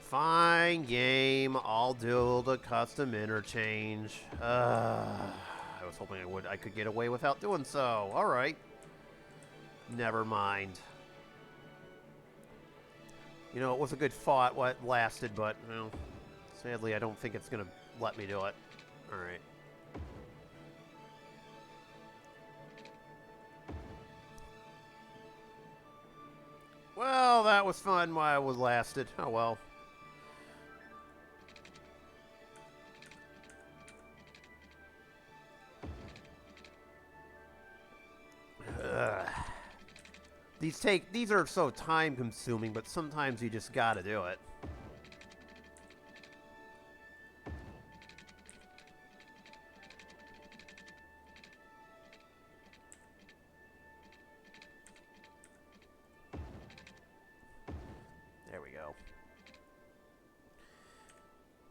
Fine game. I'll do the custom interchange. I was hoping I could get away without doing so. Alright. Never mind. You know, it was a good fight what lasted, but, you know, sadly I don't think it's going to let me do it. Alright. Well, that was fun while it was lasted. Oh well. These are so time consuming, but sometimes you just gotta do it. There we go.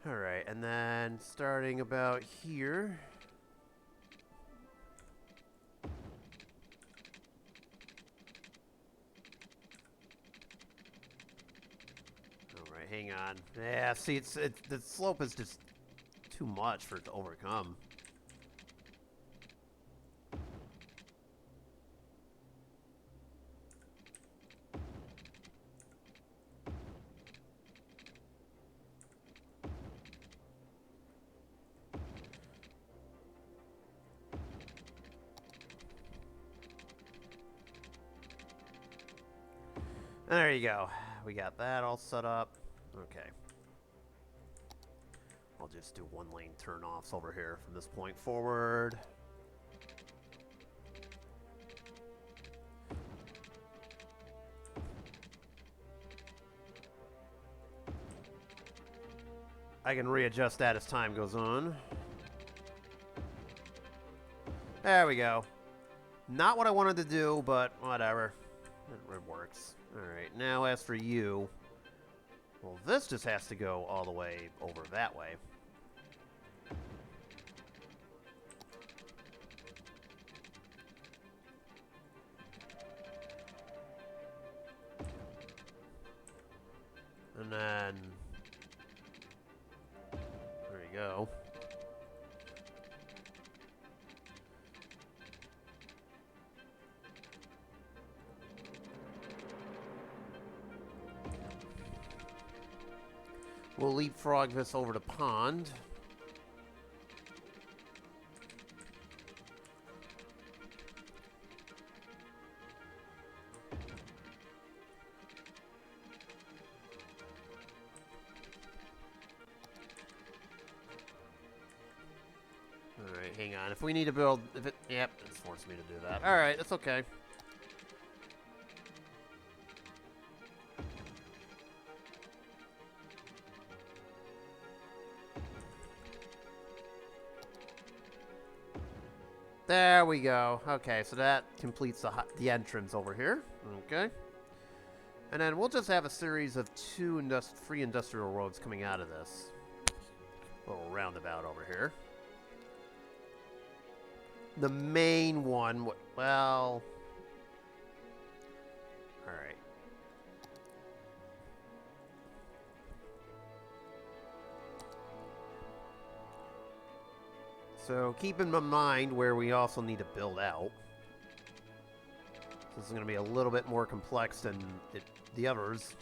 Alright, and then starting about here. Hang on. Yeah, see, the slope is just too much for it to overcome. There you go. We got that all set up. Okay. I'll just do one lane turn-offs over here from this point forward. I can readjust that as time goes on. There we go. Not what I wanted to do, but whatever. It works. Alright, now as for you... Well, this just has to go all the way over that way. And then... There you go. We'll leapfrog this over to pond. Alright, hang on. If we need to build... Yep, it's forced me to do that. Alright, that's okay. There we go. Okay, so that completes the entrance over here. Okay. And then we'll just have a series of free industrial roads coming out of this. Little roundabout over here. The main one, well... Alright. So keep in mind where we also need to build out. This is going to be a little bit more complex than the others.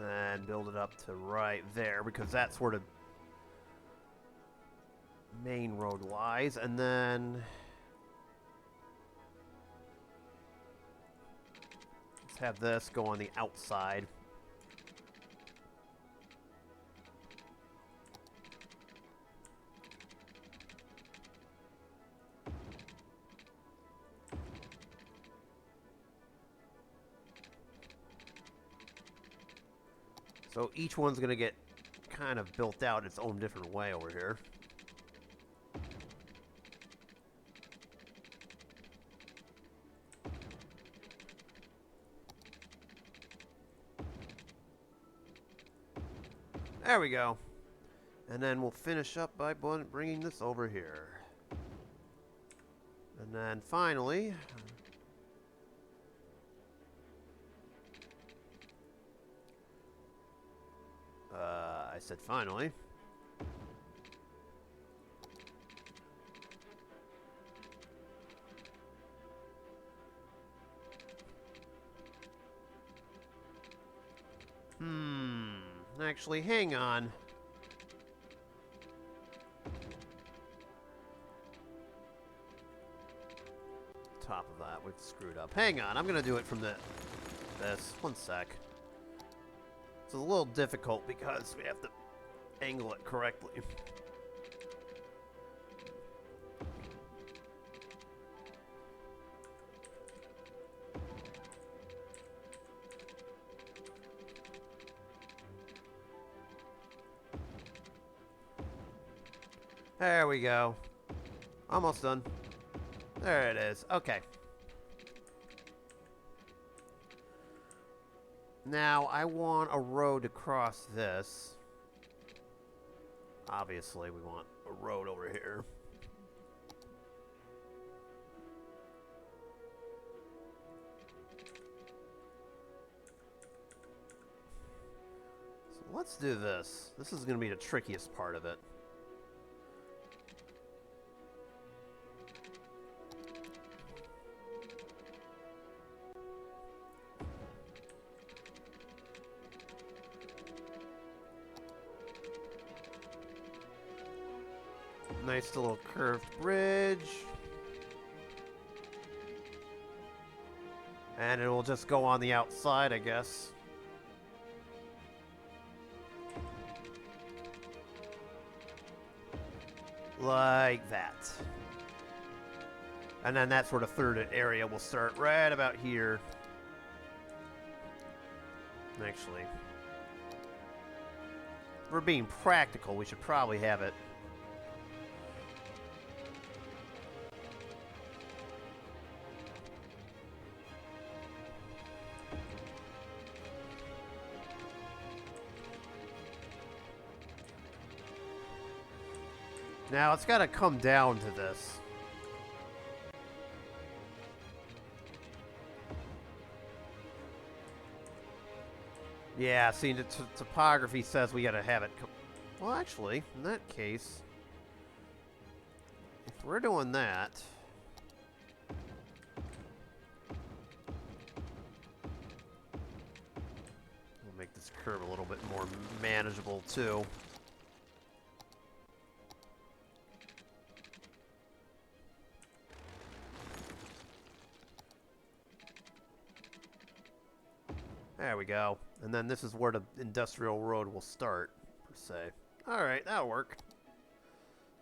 And build it up to right there, because that's where the main road lies. And then let's have this go on the outside. So each one's going to get kind of built out its own different way over here. There we go. And then we'll finish up by bringing this over here. And then finally... I said finally. Actually, hang on. Top of that, we've screwed up. Hang on, I'm gonna do it from this. 1 sec. It's a little difficult because we have to angle it correctly. There we go. Almost done. There it is. Okay. Now, I want a road to cross this. Obviously, we want a road over here. So let's do this. This is going to be the trickiest part of it. Nice little curved bridge. And it will just go on the outside, I guess. Like that. And then that sort of third area will start right about here. Actually, if we're being practical, we should probably have it. Now, it's got to come down to this. Yeah, see, the topography says we got to have it come... Well, actually, in that case, if we're doing that... We'll make this curve a little bit more manageable, too. There we go. And then this is where the industrial road will start, per se. Alright, that'll work.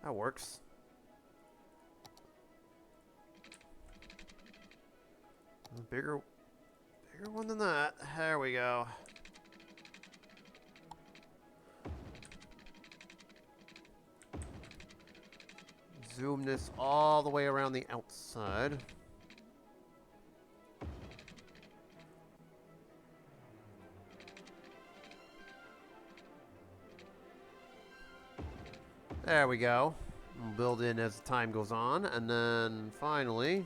That works. A bigger one than that. There we go. Zoom this all the way around the outside. There we go. We'll build in as time goes on, and then finally...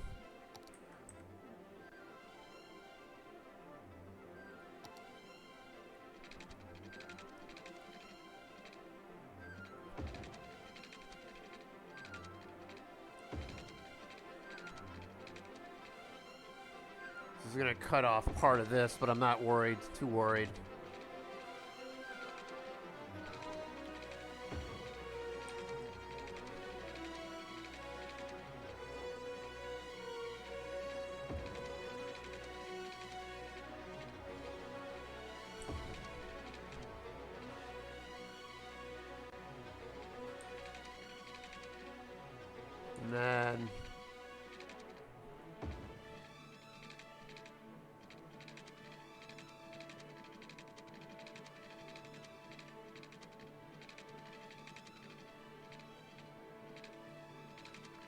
This is going to cut off part of this, but I'm not worried, too worried. And then...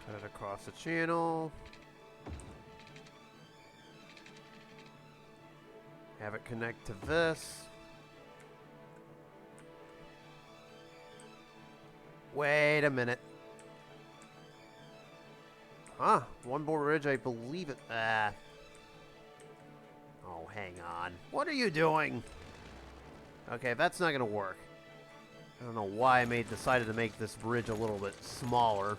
cut it across the channel. Have it connect to this. Wait a minute. Huh, one more ridge, I believe it. Ah. Oh, hang on. What are you doing? Okay, that's not gonna work. I don't know why I decided to make this bridge a little bit smaller.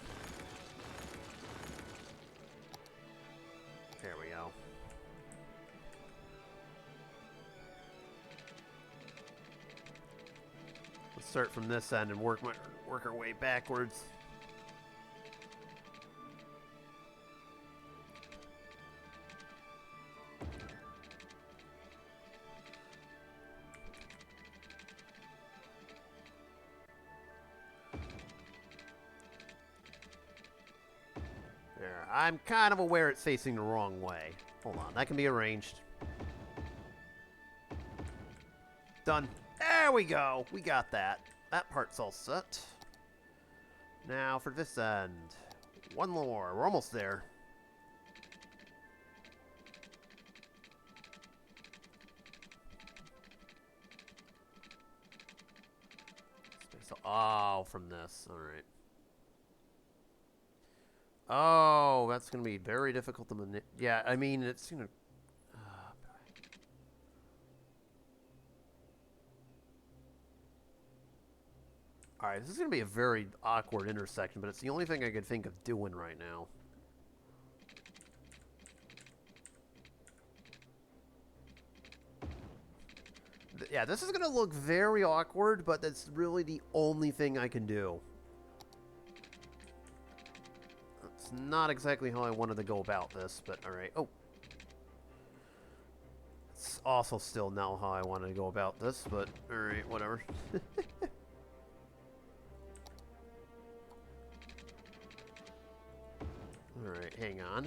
There we go. Let's start from this end and work our way backwards. There, I'm kind of aware it's facing the wrong way. Hold on, that can be arranged. Done. There we go. We got that. That part's all set. Now for this end. One more. We're almost there. Oh, from this. All right. Oh, that's going to be very difficult to manipulate. Yeah, I mean, it's going to... Alright, this is going to be a very awkward intersection, but it's the only thing I could think of doing right now. Yeah, this is going to look very awkward, but that's really the only thing I can do. It's not exactly how I wanted to go about this, but alright. Oh. It's also still not how I wanted to go about this, but alright, whatever. Alright, hang on.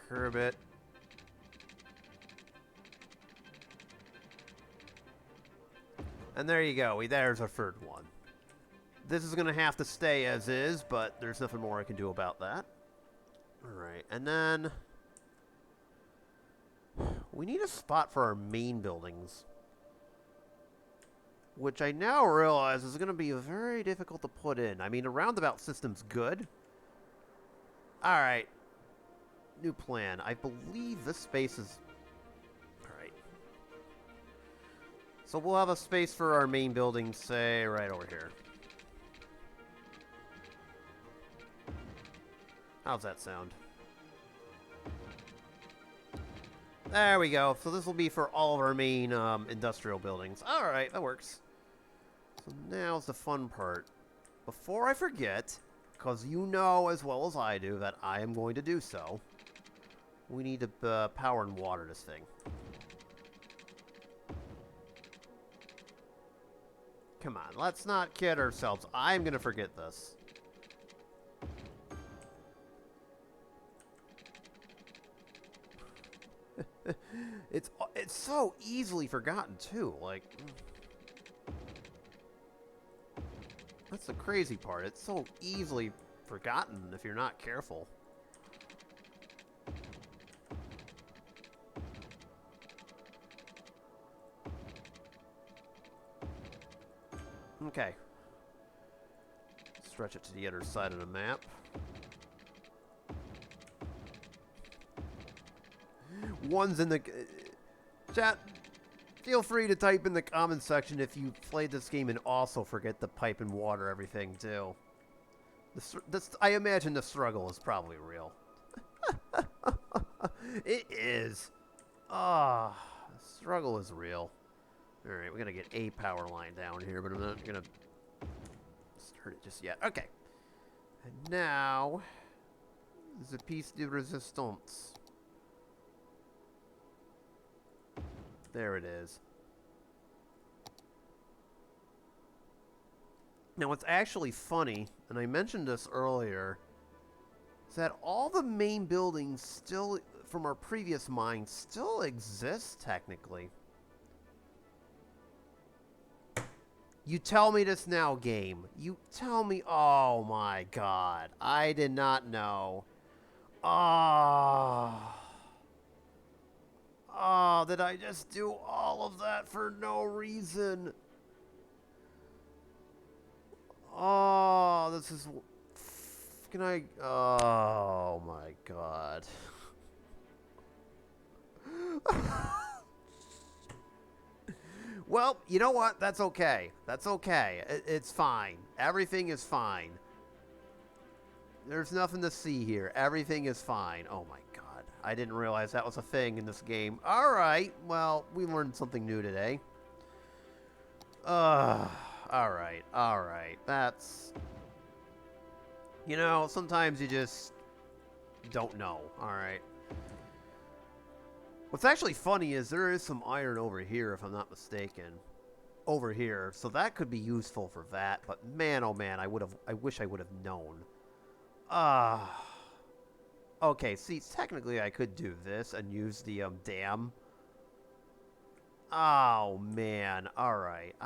Curb it. And there you go. There's our third one. This is going to have to stay as is, but there's nothing more I can do about that. Alright, and then... we need a spot for our main buildings. Which I now realize is going to be very difficult to put in. I mean, a roundabout system's good. Alright. New plan. I believe this space is... Alright. So we'll have a space for our main building, say, right over here. How's that sound? There we go. So this will be for all of our main industrial buildings. Alright, that works. So now's the fun part. Before I forget, because you know as well as I do that I am going to do so, we need to power and water this thing. Come on, let's not kid ourselves. I'm going to forget this. It's so easily forgotten too. Like, That's the crazy part. It's so easily forgotten if you're not careful. Okay. Stretch it to the other side of the map. One's in the... chat, feel free to type in the comment section if you played this game and also forget to pipe and water everything, too. I imagine the struggle is probably real. It is. Ah, the struggle is real. Alright, we're going to get a power line down here, but I'm not going to start it just yet. Okay. And now, the piece de resistance. There it is. Now, what's actually funny, and I mentioned this earlier, is that all the main buildings still, from our previous mine, still exist, technically. You tell me this now, game. You tell me... Oh, my God. I did not know. Oh... Oh, did I just do all of that for no reason? Oh, this is... Can I... Oh, my God. Well, you know what? That's okay. That's okay. It's fine. Everything is fine. There's nothing to see here. Everything is fine. Oh, my God. I didn't realize that was a thing in this game. Alright, well, we learned something new today. Alright. That's... You know, sometimes you just don't know. Alright. What's actually funny is there is some iron over here, if I'm not mistaken. Over here. So that could be useful for that. But man, oh man, I wish I would have known. Okay, see, technically I could do this and use the, dam. Oh, man. Alright.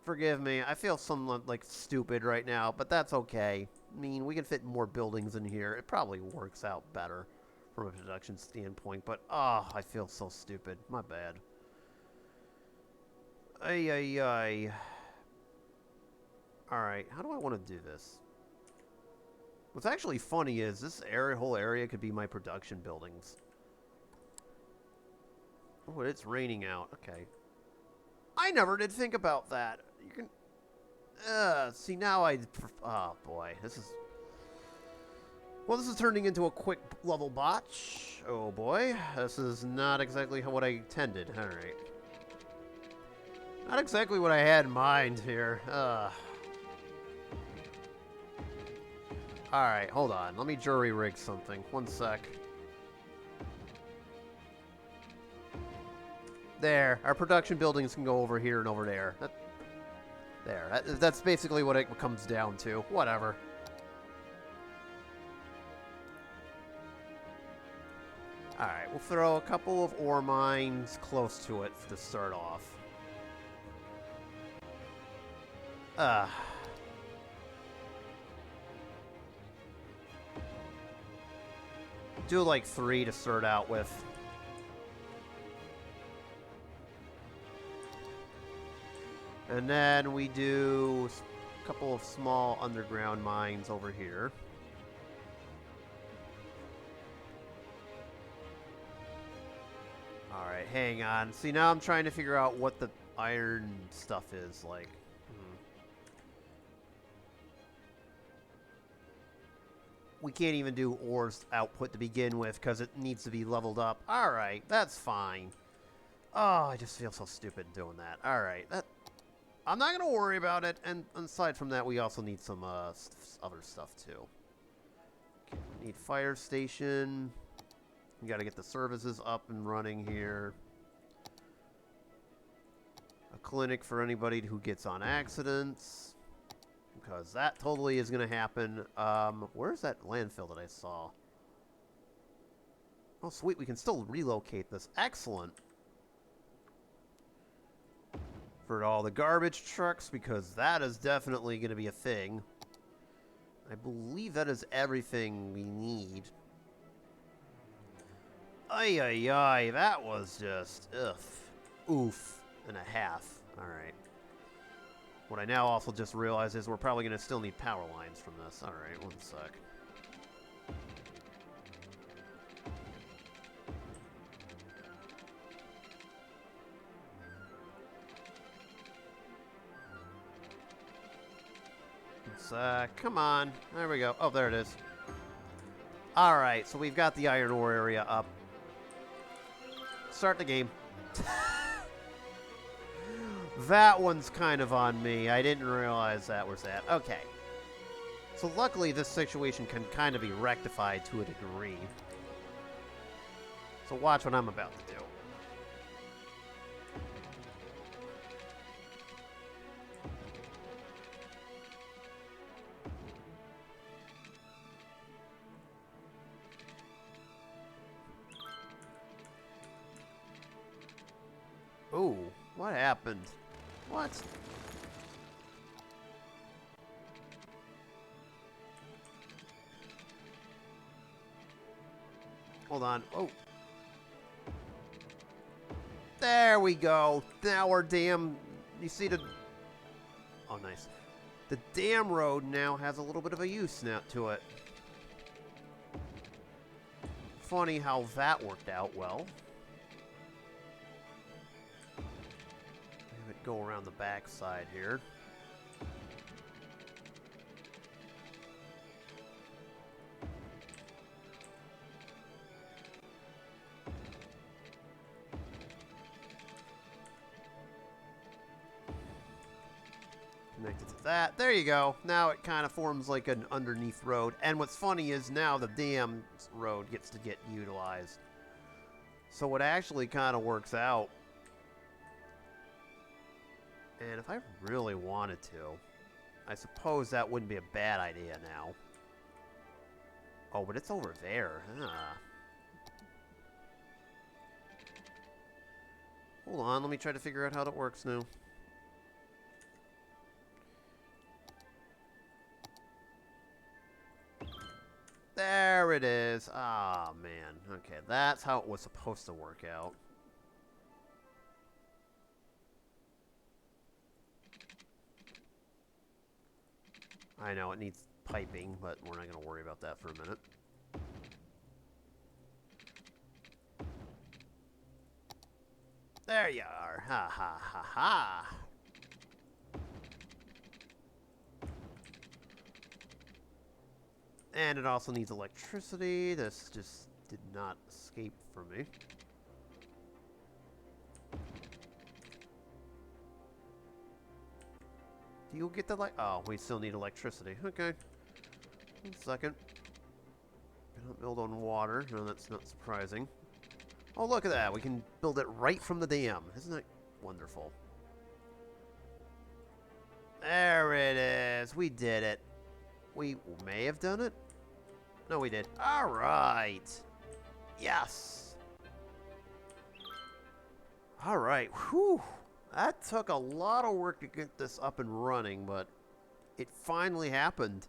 Forgive me. I feel somewhat, like, stupid right now, but that's okay. I mean, we can fit more buildings in here. It probably works out better from a production standpoint, but, I feel so stupid. My bad. Ay. Alright, how do I want to do this? What's actually funny is this whole area could be my production buildings. Oh, it's raining out. Okay. I never did think about that. You can... see, now oh, boy. This is... Well, this is turning into a quick level botch. Oh, boy. This is not exactly what I intended. Alright. Not exactly what I had in mind here. Alright, hold on. Let me jury rig something. One sec. There. Our production buildings can go over here and over there. That's basically what it comes down to. Whatever. Alright, we'll throw a couple of ore mines close to it to start off. Do like 3 to start out with. And then we do a couple of small underground mines over here. Alright, hang on. See, now I'm trying to figure out what the iron stuff is like. We can't even do ores output to begin with because it needs to be leveled up. Alright, that's fine. Oh, I just feel so stupid doing that. Alright, I'm not going to worry about it. And aside from that, we also need some other stuff too. Okay, we need fire station. We got to get the services up and running here. A clinic for anybody who gets on accidents. Because that totally is going to happen. Where's that landfill that I saw? Oh, sweet. We can still relocate this. Excellent. for all the garbage trucks, because that is definitely going to be a thing. I believe that is everything we need. Ay, ay, ay, that was just, oof and a half. Alright. What I now also just realized is we're probably going to still need power lines from this. Alright, one sec. Come on. There we go. Oh, there it is. Alright, so we've got the iron ore area up. Start the game. That one's kind of on me. I didn't realize that was that. Okay. So luckily this situation can kind of be rectified to a degree. So watch what I'm about to do. Ooh, what happened? What? Hold on. Oh. There we go. Now our dam... You see the... Oh, nice. The dam road now has a little bit of a use now to it. Funny how that worked out well. Have it go around the back side here. Connected to that. There you go. Now it kind of forms like an underneath road. And what's funny is now the dam road gets to get utilized. So it actually kind of works out. And if I really wanted to, I suppose that wouldn't be a bad idea now. Oh, but it's over there. Ah. Hold on, let me try to figure out how that works now. There it is. Ah, man. Okay, that's how it was supposed to work out. I know it needs piping, but we're not going to worry about that for a minute. There you are. Ha ha ha ha. And it also needs electricity. This just did not escape from me. Do you get the light? Oh, we still need electricity. Okay. 1 second. Cannot build on water. No, that's not surprising. Oh, look at that. We can build it right from the dam. Isn't that wonderful? There it is. We did it. We may have done it. No, we did. All right. Yes. All right. Whew. That took a lot of work to get this up and running, but it finally happened.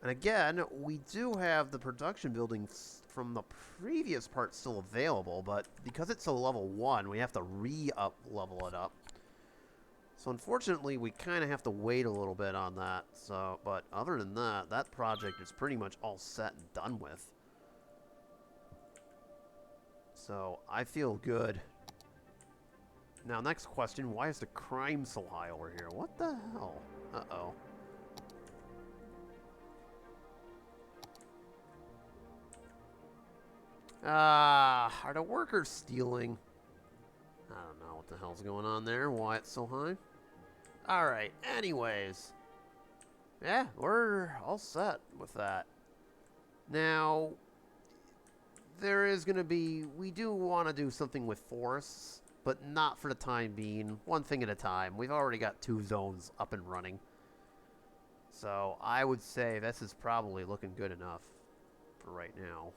And again, we do have the production buildings from the previous part still available, but because it's a level 1, we have to re-up-level it up. So unfortunately, we kind of have to wait a little bit on that. So, but other than that, that project is pretty much all set and done with. So I feel good. Now, next question, why is the crime so high over here? What the hell? Uh-oh. Are the workers stealing? I don't know what the hell's going on there, why it's so high. Alright, anyways. Yeah, we're all set with that. Now, there is going to be... We do want to do something with forests, but not for the time being. One thing at a time. We've already got 2 zones up and running. So, I would say this is probably looking good enough for right now.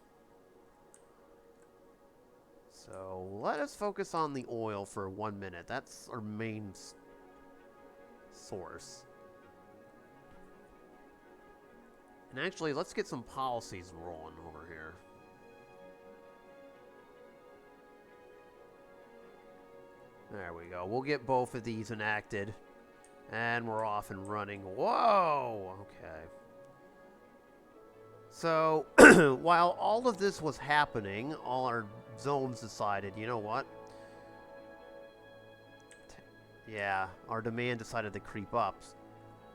So let us focus on the oil for 1 minute. That's our main source. And actually, let's get some policies rolling over here. There we go. We'll get both of these enacted. And we're off and running. Whoa! Okay. So, while all of this was happening, all our zones decided, you know what? Yeah, our demand decided to creep up.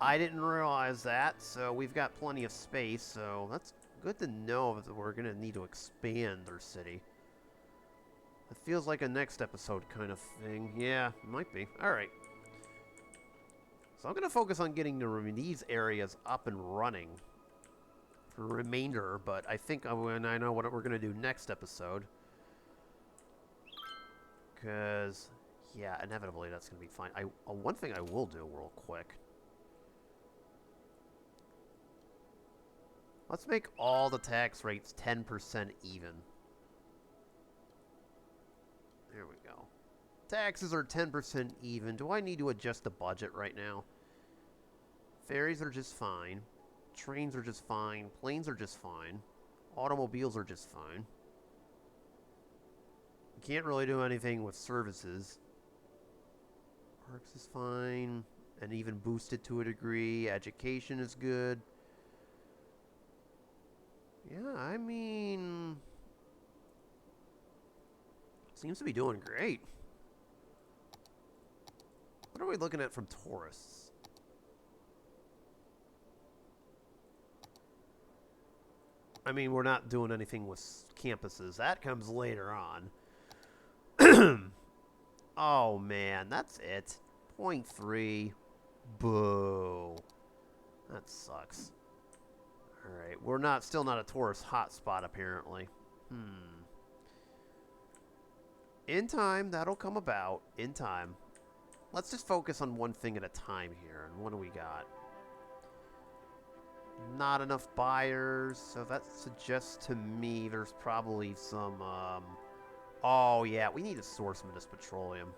I didn't realize that, so we've got plenty of space, so that's good to know that we're going to need to expand our city. It feels like a next episode kind of thing. Yeah, it might be. Alright. So I'm going to focus on getting these areas up and running for the remainder, but I think I know what we're going to do next episode. Because, yeah, inevitably that's going to be fine. One thing I will do real quick. Let's make all the tax rates 10% even. There we go. Taxes are 10% even. Do I need to adjust the budget right now? Ferries are just fine. Trains are just fine. Planes are just fine. Automobiles are just fine. You can't really do anything with services. Parks is fine. And even boosted to a degree. Education is good. Yeah, I mean... seems to be doing great. What are we looking at from tourists? I mean, we're not doing anything with campuses. That comes later on. Oh, man. That's it. 0.3. Boo. That sucks. Alright. We're still not a tourist hotspot, apparently. In time, that'll come about. In time. Let's just focus on one thing at a time here. And what do we got? Not enough buyers, so that suggests to me there's probably some, oh, yeah, we need to source some of this petroleum.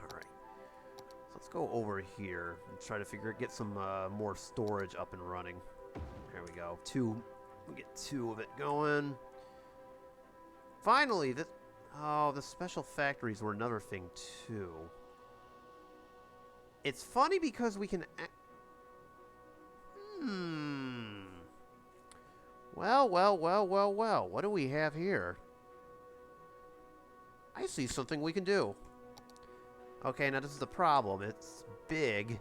Alright. So let's go over here and try to get some, more storage up and running. There we go. We get 2 of it going. Finally, the special factories were another thing, too. It's funny because we can... Well. What do we have here? I see something we can do. Okay, now this is the problem. It's big.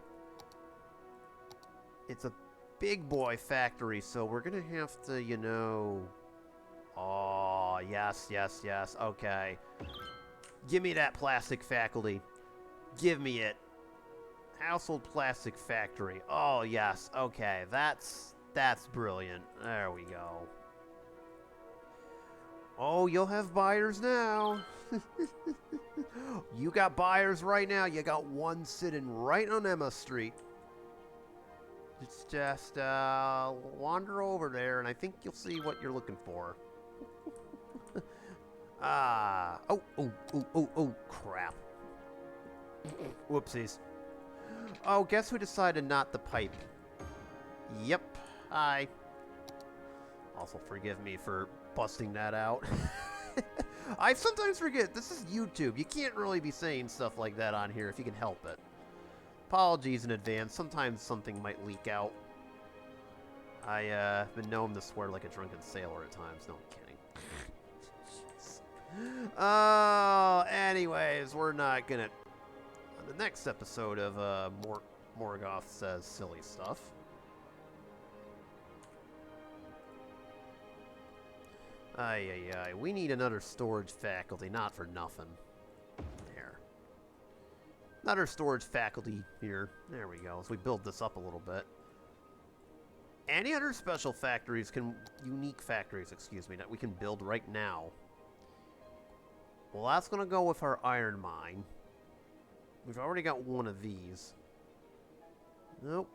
It's a big boy factory, so we're gonna have to, you know... Oh, yes. Okay. Give me that plastic faculty. Give me it. Household plastic factory. Oh, yes. Okay, that's brilliant. There we go. Oh, you'll have buyers now. You got buyers right now. You got one sitting right on Emma Street. It's just wander over there, and I think you'll see what you're looking for. Oh, crap. Whoopsies. Oh, guess who decided not to pipe? Yep. Hi. Also, forgive me for busting that out. I sometimes forget, this is YouTube. You can't really be saying stuff like that on here if you can help it. Apologies in advance. Sometimes something might leak out. I've been known to swear like a drunken sailor at times. No, I'm kidding. Anyways, we're not gonna... On the next episode of Morgoth Says Silly Stuff. We need another storage faculty, not for nothing. There. Another storage faculty here. There we go. As we build this up a little bit. Any other special factories unique factories, excuse me, that we can build right now. Well, that's going to go with our iron mine. We've already got one of these. Nope.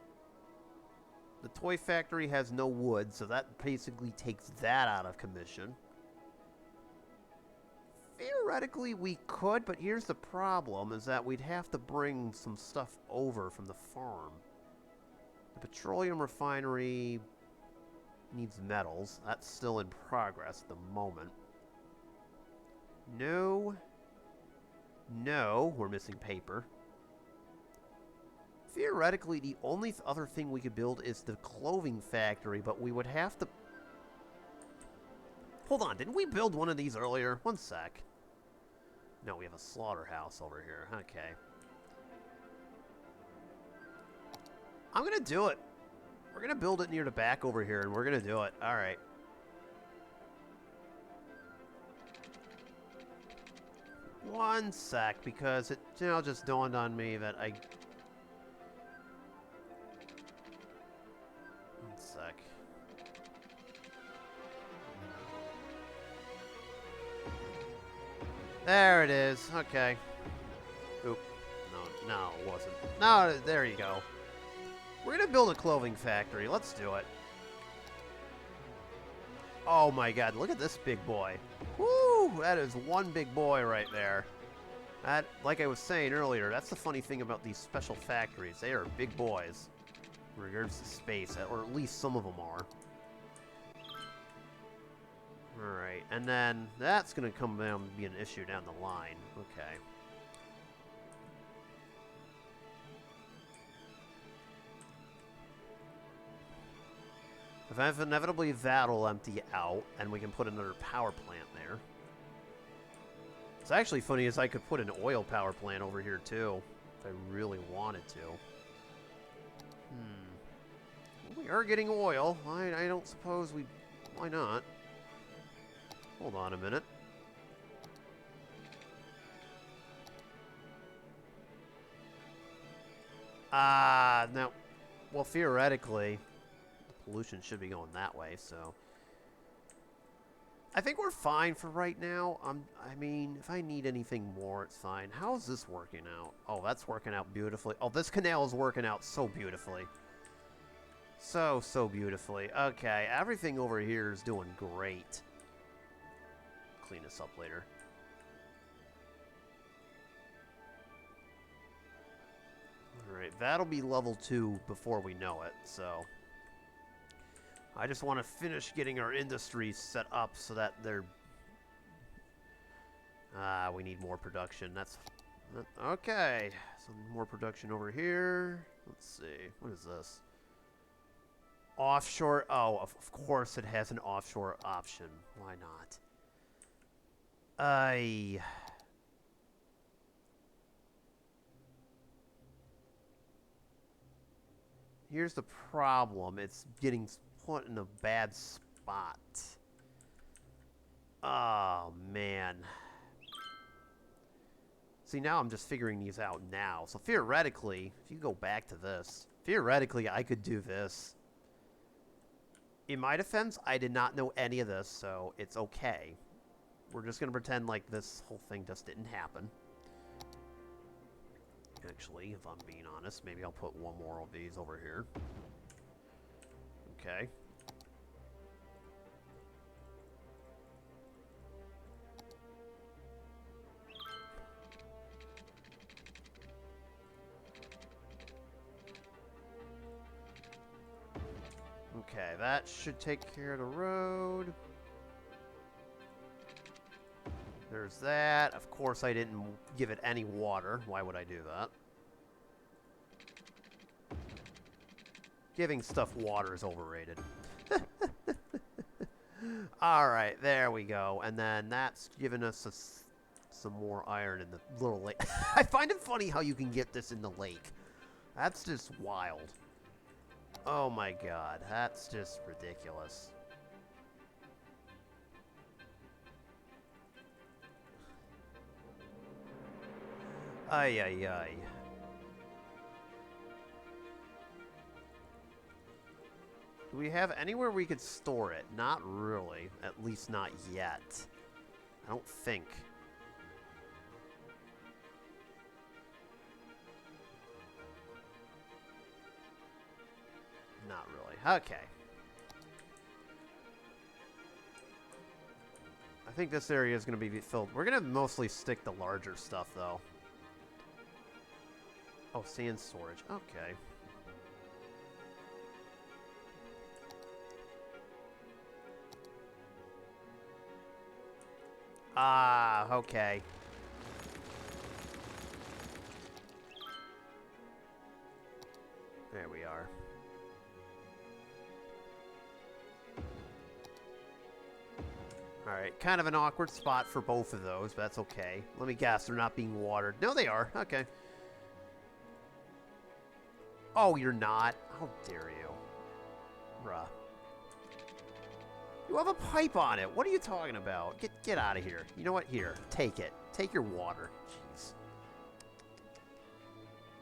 The toy factory has no wood, so that basically takes that out of commission. Theoretically, we could, but here's the problem, is that we'd have to bring some stuff over from the farm. The petroleum refinery needs metals. That's still in progress at the moment. No. No, we're missing paper. Theoretically, the only other thing we could build is the clothing factory, but we would have to... Hold on, didn't we build one of these earlier? One sec. No, we have a slaughterhouse over here. Okay. I'm going to do it. We're going to build it near the back over here, and we're going to do it. All right. One sec, because it just dawned on me that I... One sec. There it is. Okay. Oop. No, it wasn't. No, there you go. We're going to build a clothing factory. Let's do it. Oh my god, look at this big boy. Woo! That is one big boy right there. That, like I was saying earlier, that's the funny thing about these special factories. They are big boys in regards to space, or at least some of them are. Alright, and then that's going to come down and be an issue down the line. Okay. Inevitably, that'll empty out, and we can put another power plant there. It's actually funny as I could put an oil power plant over here, too, if I really wanted to. We are getting oil. I don't suppose we... Why not? Hold on a minute. No. Well, theoretically... pollution should be going that way, so I think we're fine for right now. I mean, if I need anything more, it's fine. How's this working out? Oh, that's working out beautifully. Oh, this canal is working out so beautifully. So beautifully. Okay, everything over here is doing great. Clean this up later. Alright, that'll be level 2 before we know it, so... I just want to finish getting our industries set up so that they're... we need more production. That's... Okay. Some more production over here. Let's see. What is this? Offshore... Oh, of course it has an offshore option. Why not? Here's the problem. It's getting... put in a bad spot. Oh, man. See, now I'm just figuring these out now. So theoretically, if you go back to this, theoretically I could do this. In my defense, I did not know any of this, so it's okay. We're just going to pretend like this whole thing just didn't happen. Actually, if I'm being honest, maybe I'll put one more of these over here. Okay. Okay, that should take care of the road. There's that. Of course, I didn't give it any water. Why would I do that? Giving stuff water is overrated. Alright, there we go. And then that's giving us some more iron in the little lake. I find it funny how you can get this in the lake. That's just wild. Oh my god, that's just ridiculous. Ay, ay, ay. Do we have anywhere we could store it? Not really. At least not yet. I don't think. Not really. Okay. I think this area is going to be filled. We're going to mostly stick to larger stuff, though. Oh, sand storage. Okay. Ah, okay. There we are. Alright, kind of an awkward spot for both of those, but that's okay. Let me guess, they're not being watered. No, they are. Okay. Oh, you're not? How dare you? Bruh. You have a pipe on it. What are you talking about? Get out of here. You know what? Here, take it. Take your water. Jeez.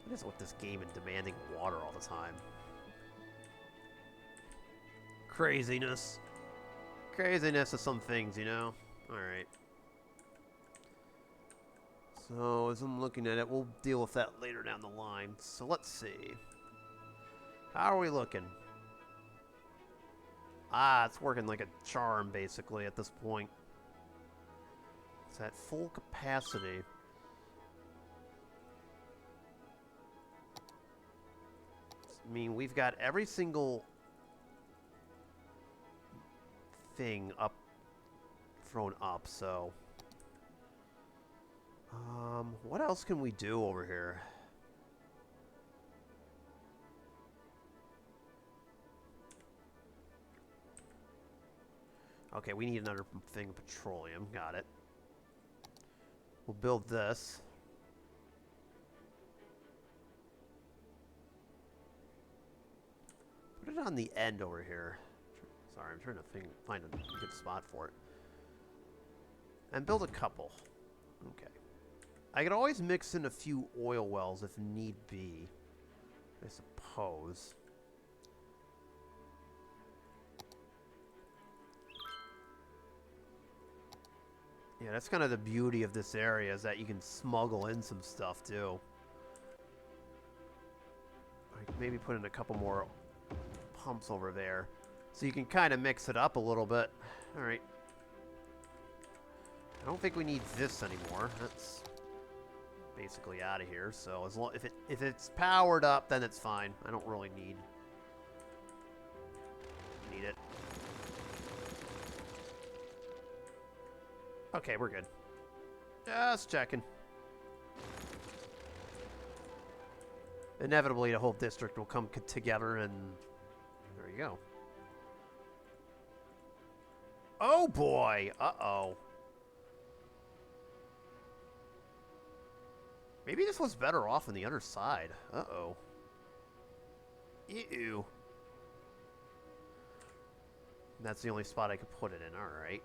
What is with this game and demanding water all the time? Craziness. Craziness of some things, you know? Alright. So, as I'm looking at it, we'll deal with that later down the line. So, let's see. How are we looking? Ah, it's working like a charm, basically, at this point. It's at full capacity. I mean, we've got every single thing up, thrown up, so... what else can we do over here? Okay, we need another thing of petroleum. Got it. We'll build this. Put it on the end over here. Sorry, I'm trying to find a good spot for it. And build a couple. Okay. I could always mix in a few oil wells if need be, I suppose. Yeah, that's kind of the beauty of this area, is that you can smuggle in some stuff, too. Like maybe put in a couple more pumps over there, so you can kind of mix it up a little bit. Alright. I don't think we need this anymore. That's basically out of here, so as long if it's powered up, then it's fine. I don't really need it. Okay, we're good. Just checking. Inevitably, the whole district will come together, and there you go. Oh boy! Uh-oh. Maybe this was better off on the other side. Uh-oh. Ew. That's the only spot I could put it in. Alright.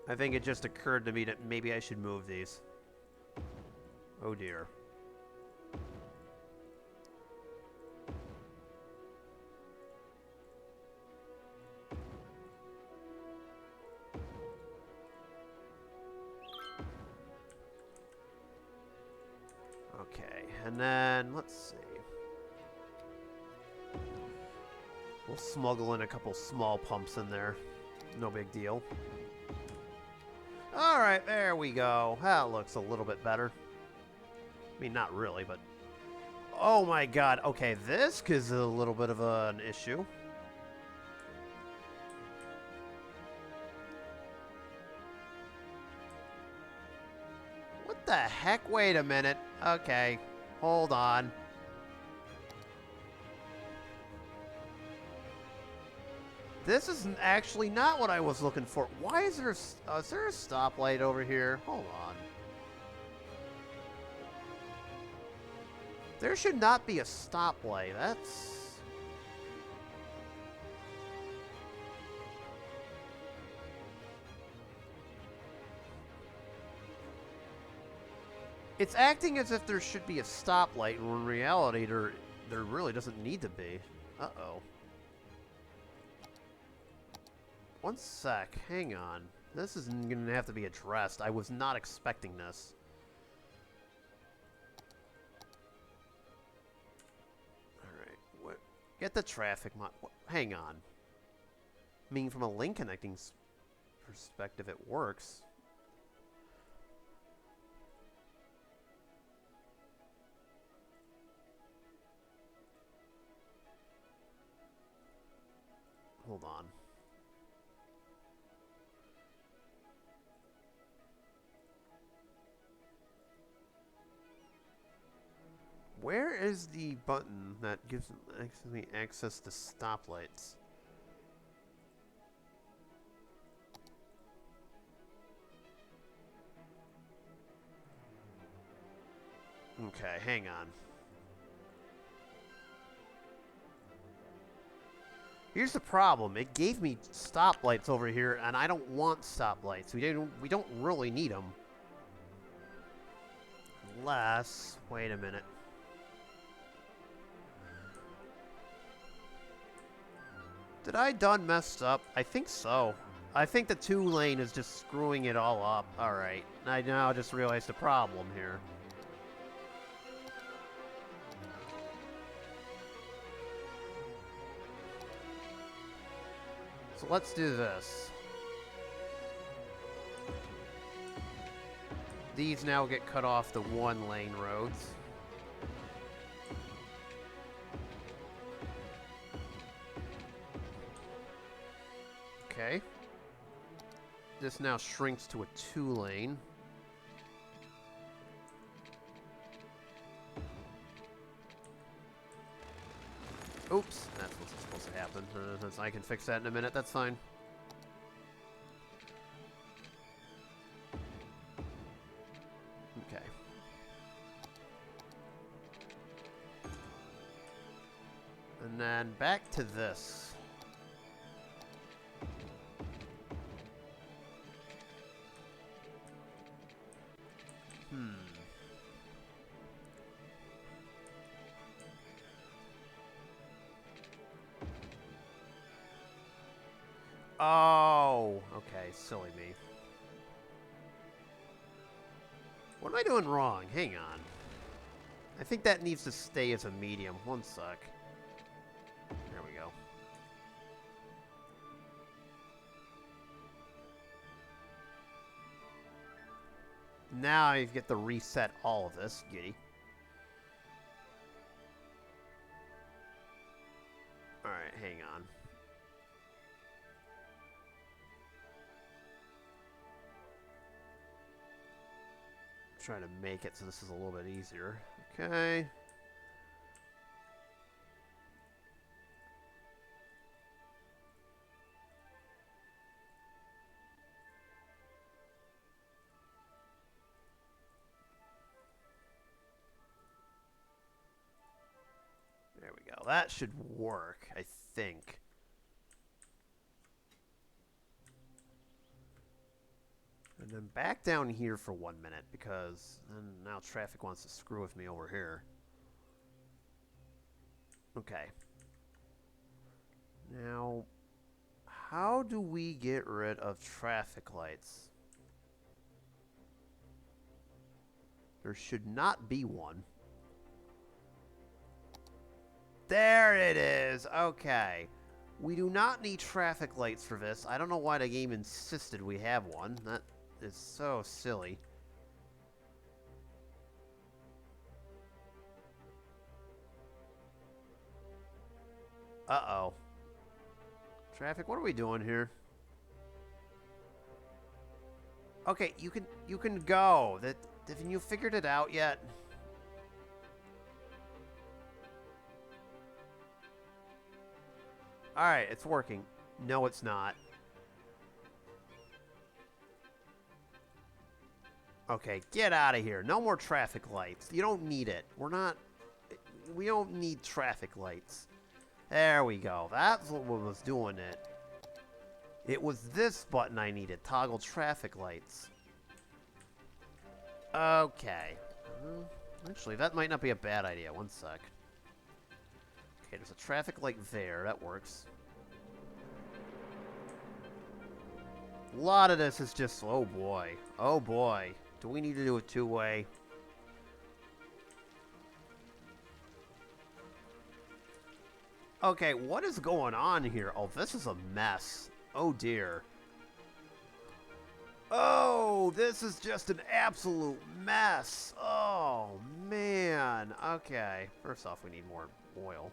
I think it just occurred to me that maybe I should move these. Oh dear. Okay, and then let's see. We'll smuggle in a couple small pumps in there. No big deal. Alright, there we go. That looks a little bit better. I mean, not really, but... Oh my god. Okay, this is a little bit of an issue. What the heck? Wait a minute. Okay, hold on. This is actually not what I was looking for. Why is there a stoplight over here? Hold on. There should not be a stoplight. That's... It's acting as if there should be a stoplight, when in reality there really doesn't need to be. Uh-oh. One sec, hang on. This is going to have to be addressed. I was not expecting this. Alright, what? Get the traffic mod. Hang on. I mean, from a lane connecting perspective, it works. Hold on. Where is the button that gives me access to stoplights? Okay, hang on. Here's the problem. It gave me stoplights over here, and I don't want stoplights. We don't really need them. Unless, wait a minute. Did I done messed up? I think so. I think the 2-lane is just screwing it all up. Alright. I now just realized the problem here. So let's do this. These now get cut off the 1-lane roads. Okay. This now shrinks to a 2-lane. Oops, that's what's supposed to happen. I can fix that in a minute, that's fine. Okay. And then back to this. Oh, okay, silly me. What am I doing wrong? Hang on. I think that needs to stay as a medium. One sec. There we go. Now I get to reset all of this. Giddy. Alright, hang on. Trying to make it so this is a little bit easier. Okay. There we go. That should work, I think. And then back down here for 1 minute, because then now traffic wants to screw with me over here. Okay. Now, how do we get rid of traffic lights? There should not be one. There it is! Okay. We do not need traffic lights for this. I don't know why the game insisted we have one. That is so silly. Uh-oh. Traffic, what are we doing here? Okay, you can go. Haven't you figured it out yet? Alright, it's working. No, it's not. Okay, get out of here. No more traffic lights. You don't need it. We don't need traffic lights. There we go. That's what was doing it. It was this button I needed. Toggle traffic lights. Okay. Actually, that might not be a bad idea. One sec. Okay, there's a traffic light there. That works. A lot of this is just... Oh, boy. Oh, boy. Do we need to do a two-way? Okay, what is going on here? Oh, this is a mess. Oh, dear. Oh, this is just an absolute mess. Oh, man. Okay. First off, we need more oil.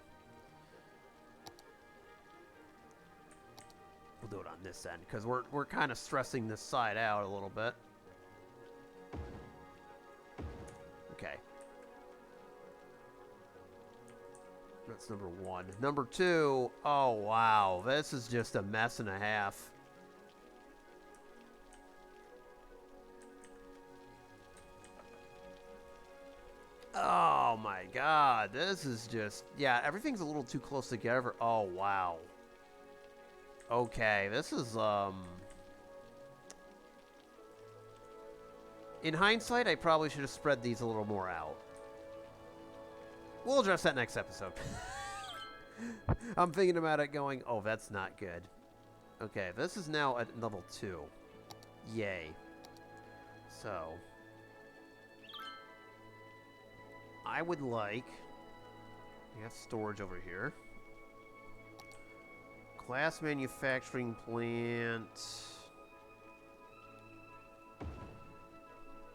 We'll do it on this end, because we're kind of stressing this side out a little bit. Okay. That's number one. Number two, oh, wow. This is just a mess and a half. Oh, my God. This is just... Yeah, everything's a little too close together. Oh, wow. Okay, this is, in hindsight, I probably should have spread these a little more out. We'll address that next episode. I'm thinking about it going, oh, that's not good. Okay, this is now at level 2. Yay. So, I would like... We have storage over here. Glass manufacturing plant.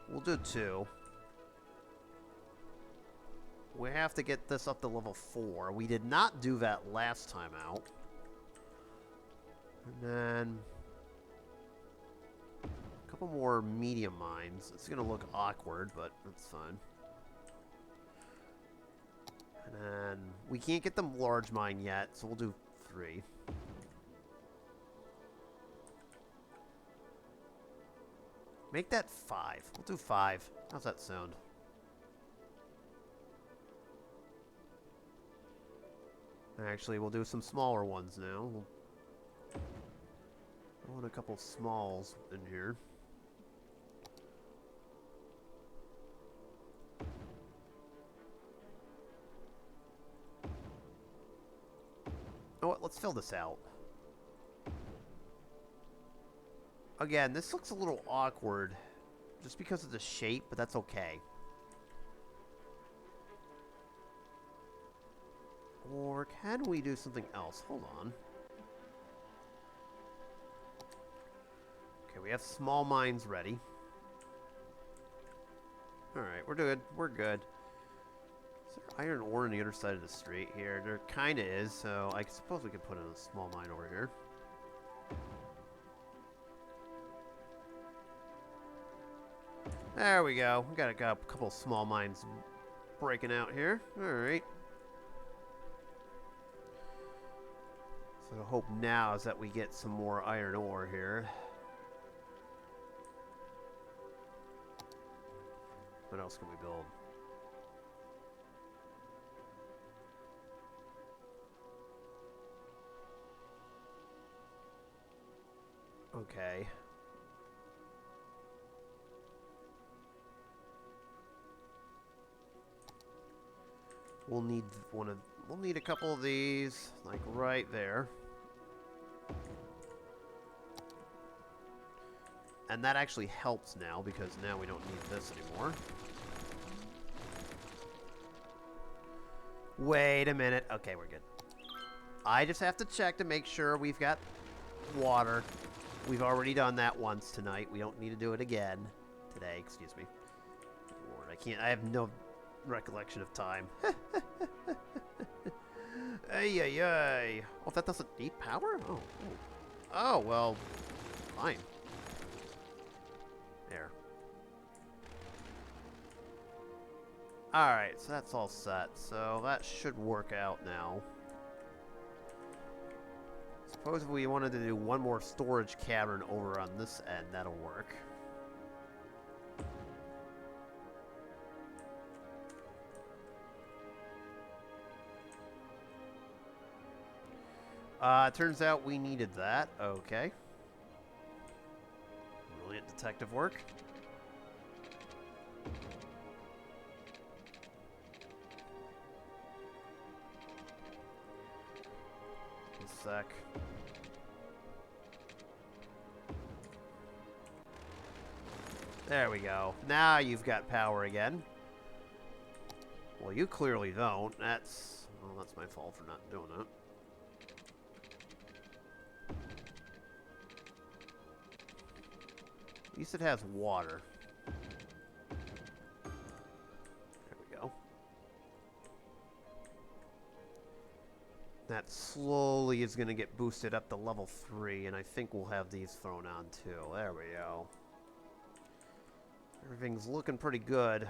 We'll do 2. We have to get this up to level 4. We did not do that last time out. And then... a couple more medium mines. It's going to look awkward, but that's fine. And then... we can't get the large mine yet, so we'll do 3. Make that 5. We'll do 5. How's that sound? Actually, we'll do some smaller ones now. I want a couple smalls in here. Oh, what? Let's fill this out. Again, this looks a little awkward just because of the shape, but that's okay. Or can we do something else? Hold on. Okay, we have small mines ready. Alright, we're good. We're good. Is there iron ore on the other side of the street here? There kind of is, so I suppose we could put in a small mine over here. There we go. We got a couple small mines breaking out here. Alright. So the hope now is that we get some more iron ore here. What else can we build? Okay. We'll need we'll need a couple of these, like right there. And that actually helps now, because now we don't need this anymore. Wait a minute. Okay, we're good. I just have to check to make sure we've got water. We've already done that once tonight. We don't need to do it again. Today, excuse me. Lord, I have no recollection of time. Ay, ay, ay. Oh, that doesn't need power? Oh, oh. Oh, well, fine. There. Alright, so that's all set. So that should work out now. Suppose if we wanted to do one more storage cavern over on this end, that'll work. Turns out we needed that. Okay. Brilliant detective work. A sec. There we go. Now you've got power again. Well, you clearly don't. That's Well, that's my fault for not doing that. At least it has water. There we go. That slowly is going to get boosted up to level 3, and I think we'll have these thrown on too. There we go. Everything's looking pretty good.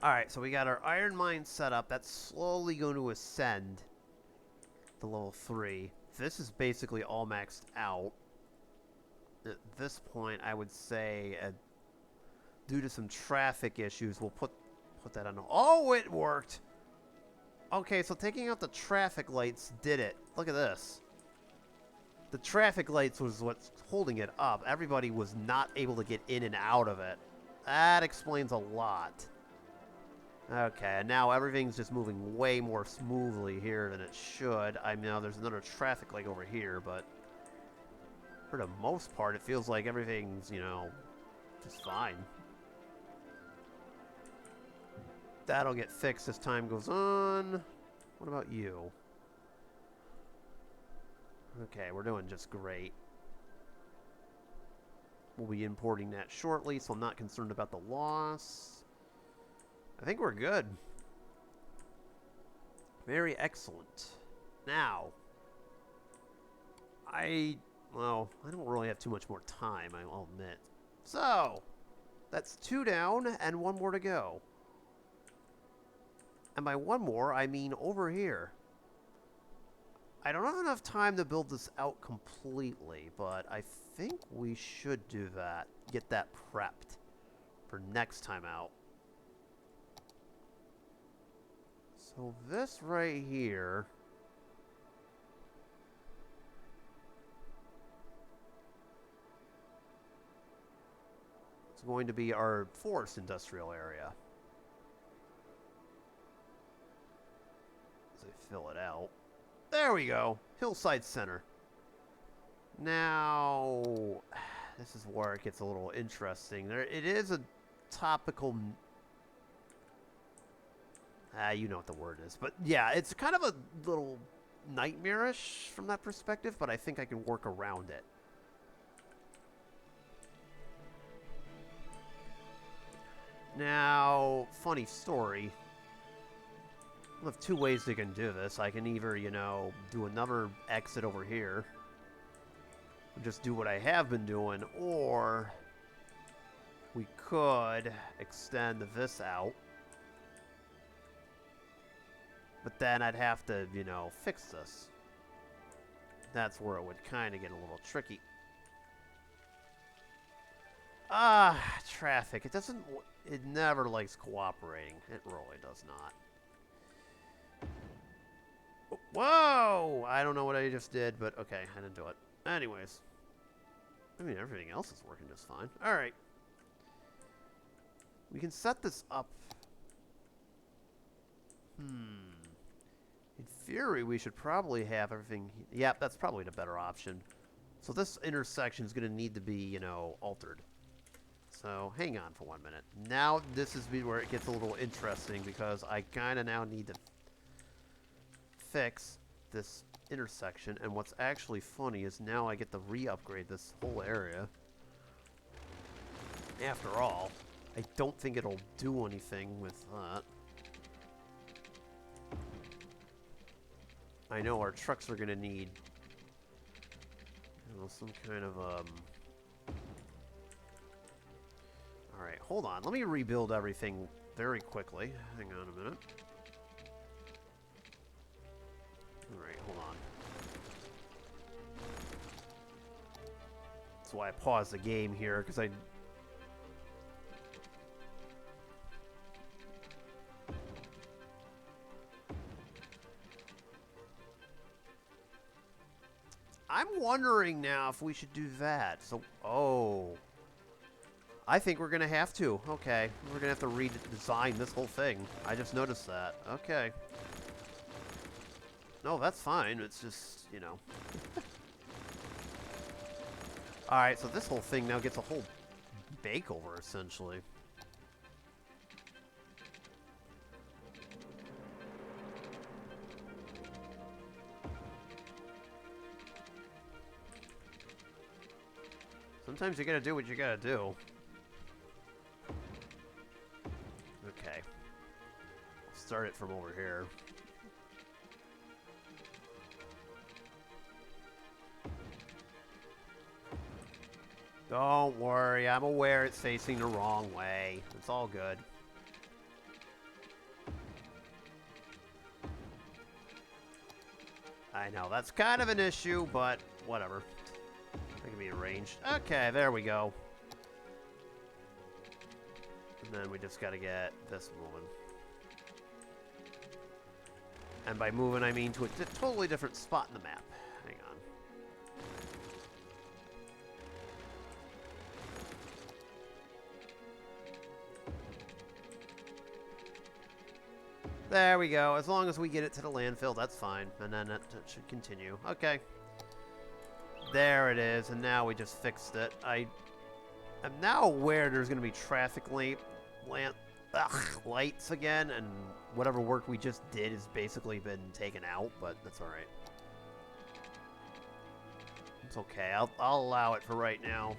Alright, so we got our iron mine set up. That's slowly going to ascend to level 3. This is basically all maxed out. At this point, I would say, due to some traffic issues, we'll put that on. Oh, it worked! Okay, so taking out the traffic lights did it. Look at this. The traffic lights was what's holding it up. Everybody was not able to get in and out of it. That explains a lot. Okay, and now everything's just moving way more smoothly here than it should. I know there's another traffic light over here, but for the most part, it feels like everything's, you know, just fine. That'll get fixed as time goes on. What about you? Okay, we're doing just great. We'll be importing that shortly, so I'm not concerned about the loss. I think we're good. Very excellent. Now, well, I don't really have too much more time, I'll admit. So, that's 2 down and 1 more to go. And by 1 more, I mean over here. I don't have enough time to build this out completely, but I think we should do that. Get that prepped for next time out. So this right here is going to be our forest industrial area. As I fill it out. There we go. Hillside Center. Now, this is where it gets a little interesting. It is a topical... you know what the word is. But yeah, it's kind of a little nightmarish from that perspective, but I think I can work around it. Now, funny story. I have 2 ways they can do this. I can either, you know, do another exit over here. Or just do what I have been doing. Or we could extend this out. But then I'd have to, you know, fix this. That's where it would kind of get a little tricky. Traffic. It never likes cooperating. It really does not. Whoa! I don't know what I just did, but okay, I didn't do it. Anyways. I mean, everything else is working just fine. Alright. We can set this up. In theory, we should probably have everything... Yep, that's probably the better option. So this intersection is going to need to be, you know, altered. So, hang on for 1 minute. Now, this is where it gets a little interesting, because I kind of now need to fix this intersection. And what's actually funny is now I get to re-upgrade this whole area. After all, I don't think it'll do anything with that. I know our trucks are going to need, you know, some kind of, Alright, hold on. Let me rebuild everything very quickly. Hang on a minute. Alright, hold on. That's why I paused the game here, because I'm wondering now if we should do that. So, I think we're going to have to. Okay. We're going to have to redesign this whole thing. I just noticed that. Okay. No, that's fine. It's just, you know. Alright, so this whole thing now gets a whole makeover, essentially. Sometimes you gotta do what you gotta do. Okay. We'll start it from over here. Don't worry, I'm aware it's facing the wrong way. It's all good. I know, that's kind of an issue, but whatever. It can be arranged. Okay, there we go. And then we just gotta get this moving. And by moving, I mean to a totally different spot in the map. Hang on. There we go. As long as we get it to the landfill, that's fine. And then it should continue. Okay. There it is. And now we just fixed it. I'm now aware there's going to be traffic lights again. And whatever work we just did has basically been taken out. But that's all right. It's okay. I'll allow it for right now.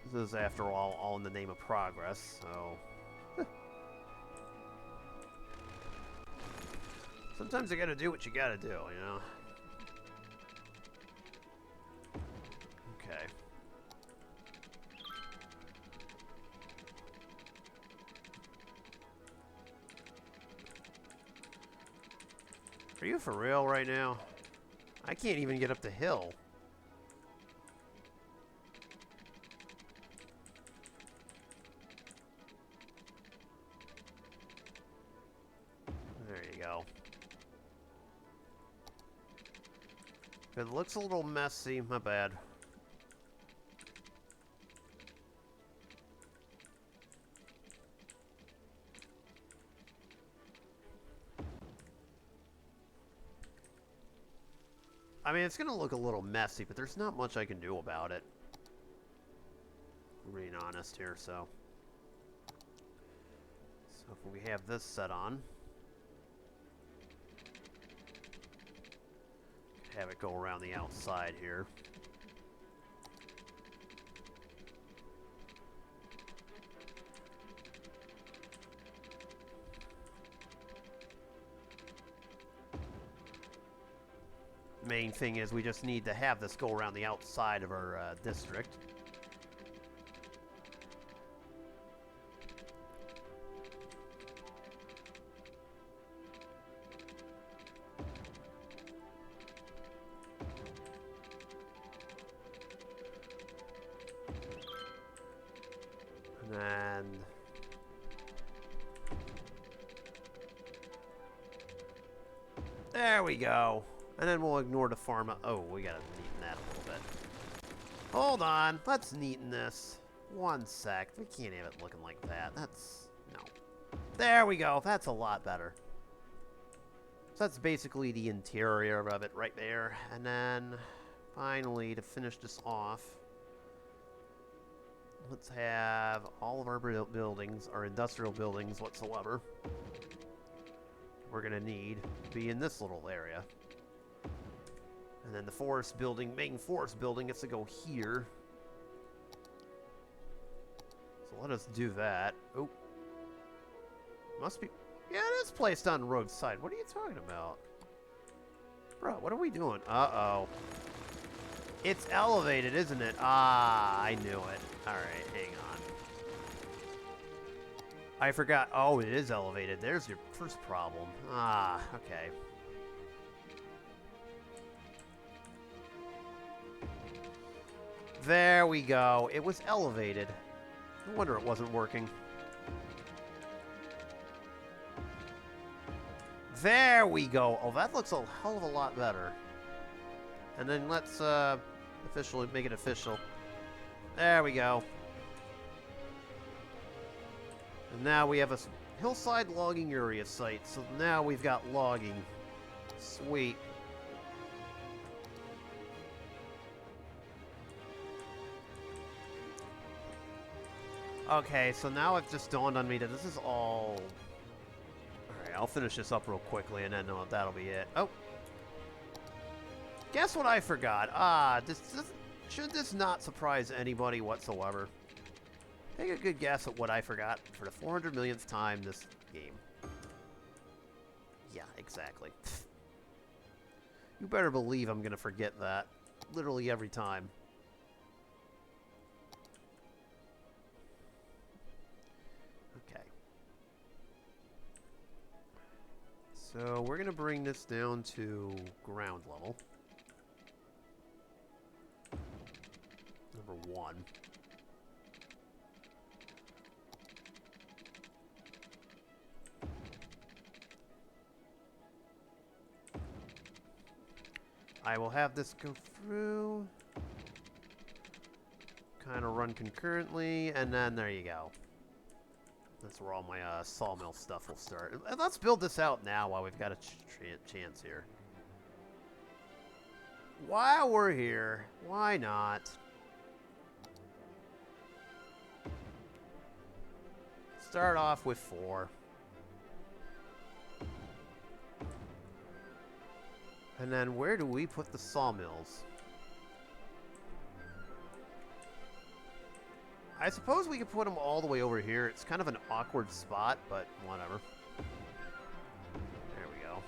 This is, after all in the name of progress. So... sometimes you gotta do what you gotta do, you know? Okay. Are you for real right now? I can't even get up the hill. There you go. It looks a little messy, my bad. I mean, it's gonna look a little messy, but there's not much I can do about it. I'm being honest here, so. So if we have this set on. Have it go around the outside here. Main thing is we just need to have this go around the outside of our district. And there we go. And then we'll ignore the farm. Oh, we gotta neaten that a little bit. Hold on. Let's neaten this. One sec. We can't have it looking like that. That's... no. There we go. That's a lot better. So that's basically the interior of it right there. And then, finally, to finish this off, let's have all of our buildings, our industrial buildings whatsoever, we're going to need to be in this little area. And then the forest building, main forest building, gets to go here. So let us do that. Oh. Must be... yeah, it is placed on the roadside. What are you talking about? Bro, what are we doing? Uh-oh. It's elevated, isn't it? Ah, I knew it. Alright, hang on. I forgot. Oh, it is elevated. There's your first problem. Ah, okay. There we go. It was elevated. No wonder it wasn't working. There we go. Oh, that looks a hell of a lot better. And then let's officially make it official. There we go. And now we have a hillside logging area site. So now we've got logging. Sweet. Okay, so now it just dawned on me that this is all... Alright, I'll finish this up real quickly and then that'll be it. Oh! Guess what I forgot? Should this not surprise anybody whatsoever? Take a good guess at what I forgot for the 400 millionth time this game. Yeah, exactly. You better believe I'm going to forget that. Literally every time. Okay. So we're going to bring this down to ground level. Number 1. I will have this go through, kind of run concurrently, and then there you go. That's where all my sawmill stuff will start. And let's build this out now while we've got a chance here. While we're here, why not? Start off with 4. And then where do we put the sawmills? I suppose we could put them all the way over here. It's kind of an awkward spot, but whatever. There we go.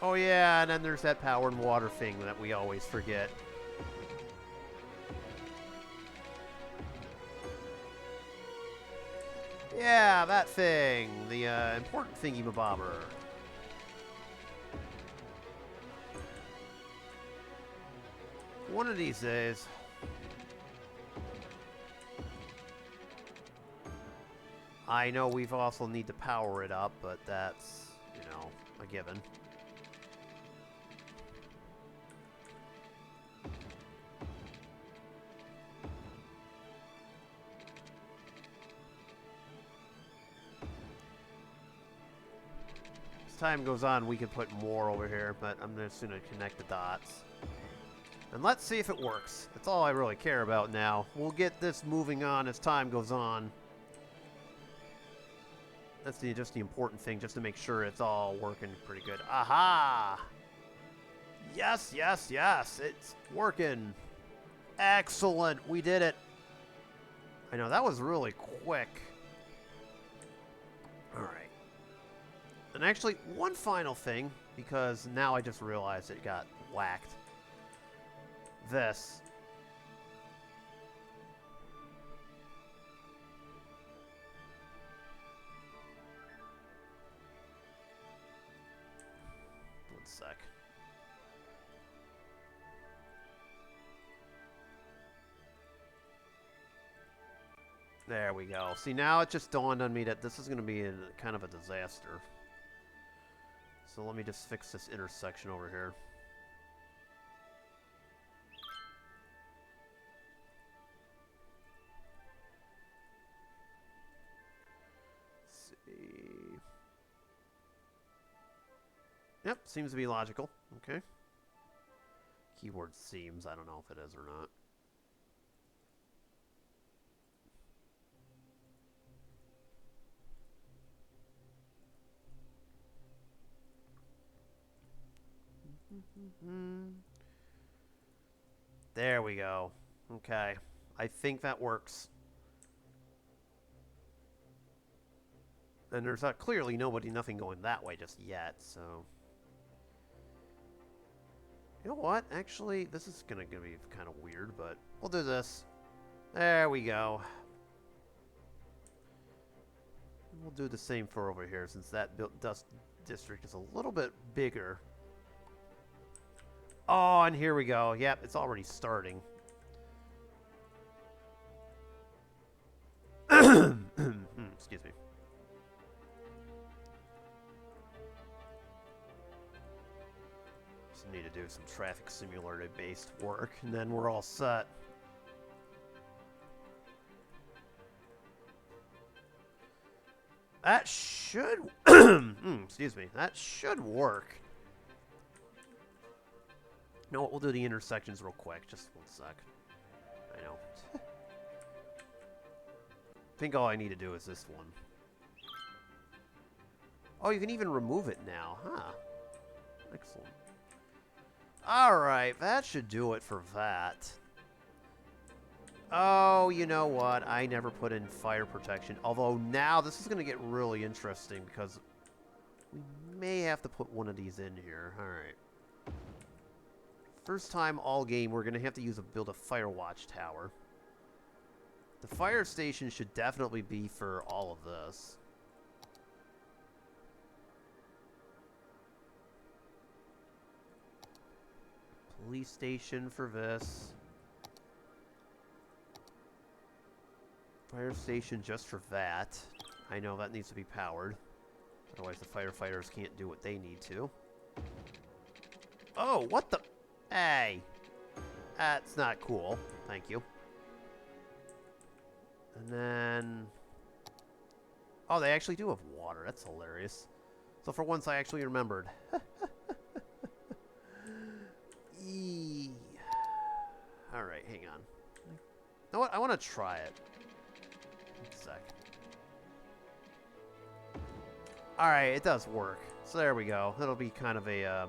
Oh yeah, and then there's that power and water thing that we always forget. Yeah, that thing. The important thingy-mabobber. One of these days. I know we've also need to power it up, but that's, you know, a given. As time goes on, we can put more over here, but I'm just going to connect the dots. And let's see if it works. That's all I really care about now. We'll get this moving on as time goes on. That's just the important thing, just to make sure it's all working pretty good. Aha! Yes, yes, yes! It's working. Excellent! We did it. I know, that was really quick. Alright. And actually, one final thing, because now I just realized it got whacked. This. One sec. There we go. See, now it just dawned on me that this is going to be kind of a disaster. So let me just fix this intersection over here. Yep, seems to be logical. Okay. Keyword seems. I don't know if it is or not. There we go. Okay. I think that works. And there's clearly nothing going that way just yet, so... You know what? Actually, this is gonna be kind of weird, but we'll do this. There we go. We'll do the same for over here, since that dust district is a little bit bigger. Oh, and here we go. Yep, it's already starting. Excuse me. Need to do some traffic simulator based work, and then we're all set. That should excuse me, that should work. You know what, we'll do the intersections real quick, just 1 sec. I know. I think all I need to do is this one. Oh, you can even remove it now, huh? Excellent. Alright, that should do it for that. Oh, you know what? I never put in fire protection. Although now this is going to get really interesting because we may have to put one of these in here. Alright. First time all game, we're going to have to build a fire watch tower. The fire station should definitely be for all of this. Police station for this. Fire station just for that. I know that needs to be powered. Otherwise the firefighters can't do what they need to. Oh, what the... Hey! That's not cool. Thank you. And then... Oh, they actually do have water. That's hilarious. So for once I actually remembered. Alright, hang on. You know what? I want to try it. One sec. Alright, it does work. So there we go. That'll be kind of a, You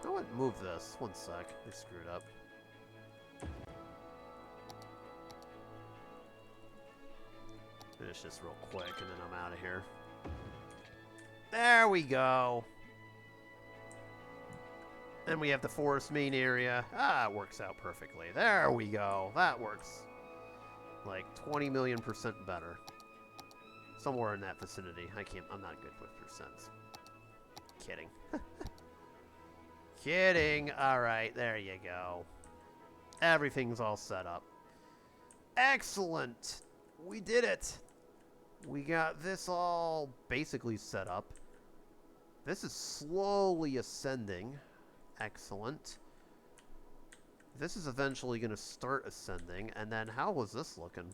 know what? Move this. One sec. I screwed up. Finish this real quick, and then I'm out of here. There we go. Then we have the forest main area. Ah, it works out perfectly. There we go. That works like 20 million% better. Somewhere in that vicinity. I'm not good with percents. Kidding. Kidding. Alright, there you go. Everything's all set up. Excellent. We did it. We got this all basically set up. This is slowly ascending. Excellent. This is eventually going to start ascending. And then how was this looking?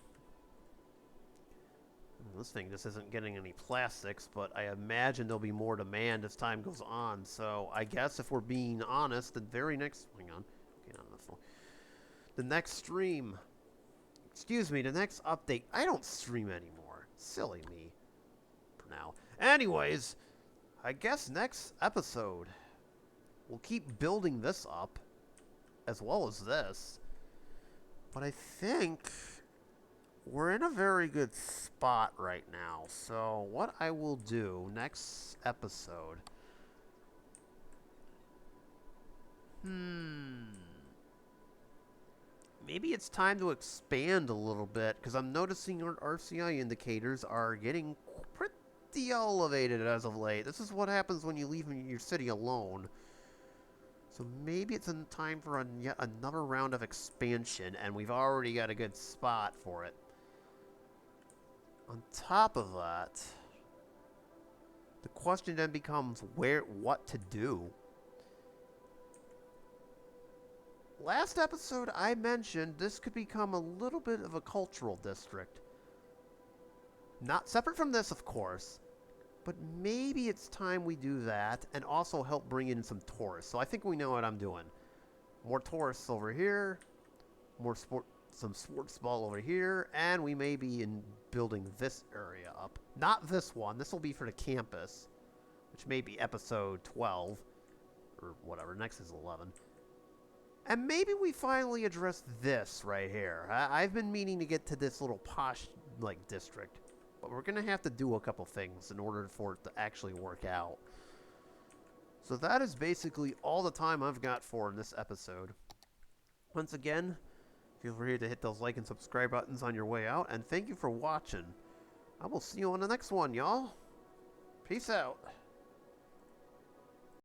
This thing just isn't getting any plastics, but I imagine there'll be more demand as time goes on. So I guess if we're being honest, the very next... Hang on. Okay, not enough. The next stream... Excuse me, the next update. I don't stream anymore. Silly me. For now. Anyways, I guess next episode... We'll keep building this up, as well as this. But I think we're in a very good spot right now. So what I will do next episode... Maybe it's time to expand a little bit, because I'm noticing our RCI indicators are getting pretty elevated as of late. This is what happens when you leave your city alone. So maybe it's in time for yet another round of expansion, and we've already got a good spot for it. On top of that, the question then becomes what to do. Last episode, I mentioned this could become a little bit of a cultural district. Not separate from this, of course. But maybe it's time we do that and also help bring in some tourists. So I think we know what I'm doing. More tourists over here. Some sports ball over here. And we may be building this area up. Not this one. This will be for the campus. Which may be episode 12. Or whatever. Next is 11. And maybe we finally address this right here. I've been meaning to get to this little posh, district. But we're going to have to do a couple things in order for it to actually work out. So that is basically all the time I've got for in this episode. Once again, feel free to hit those like and subscribe buttons on your way out. And thank you for watching. I will see you on the next one, y'all. Peace out.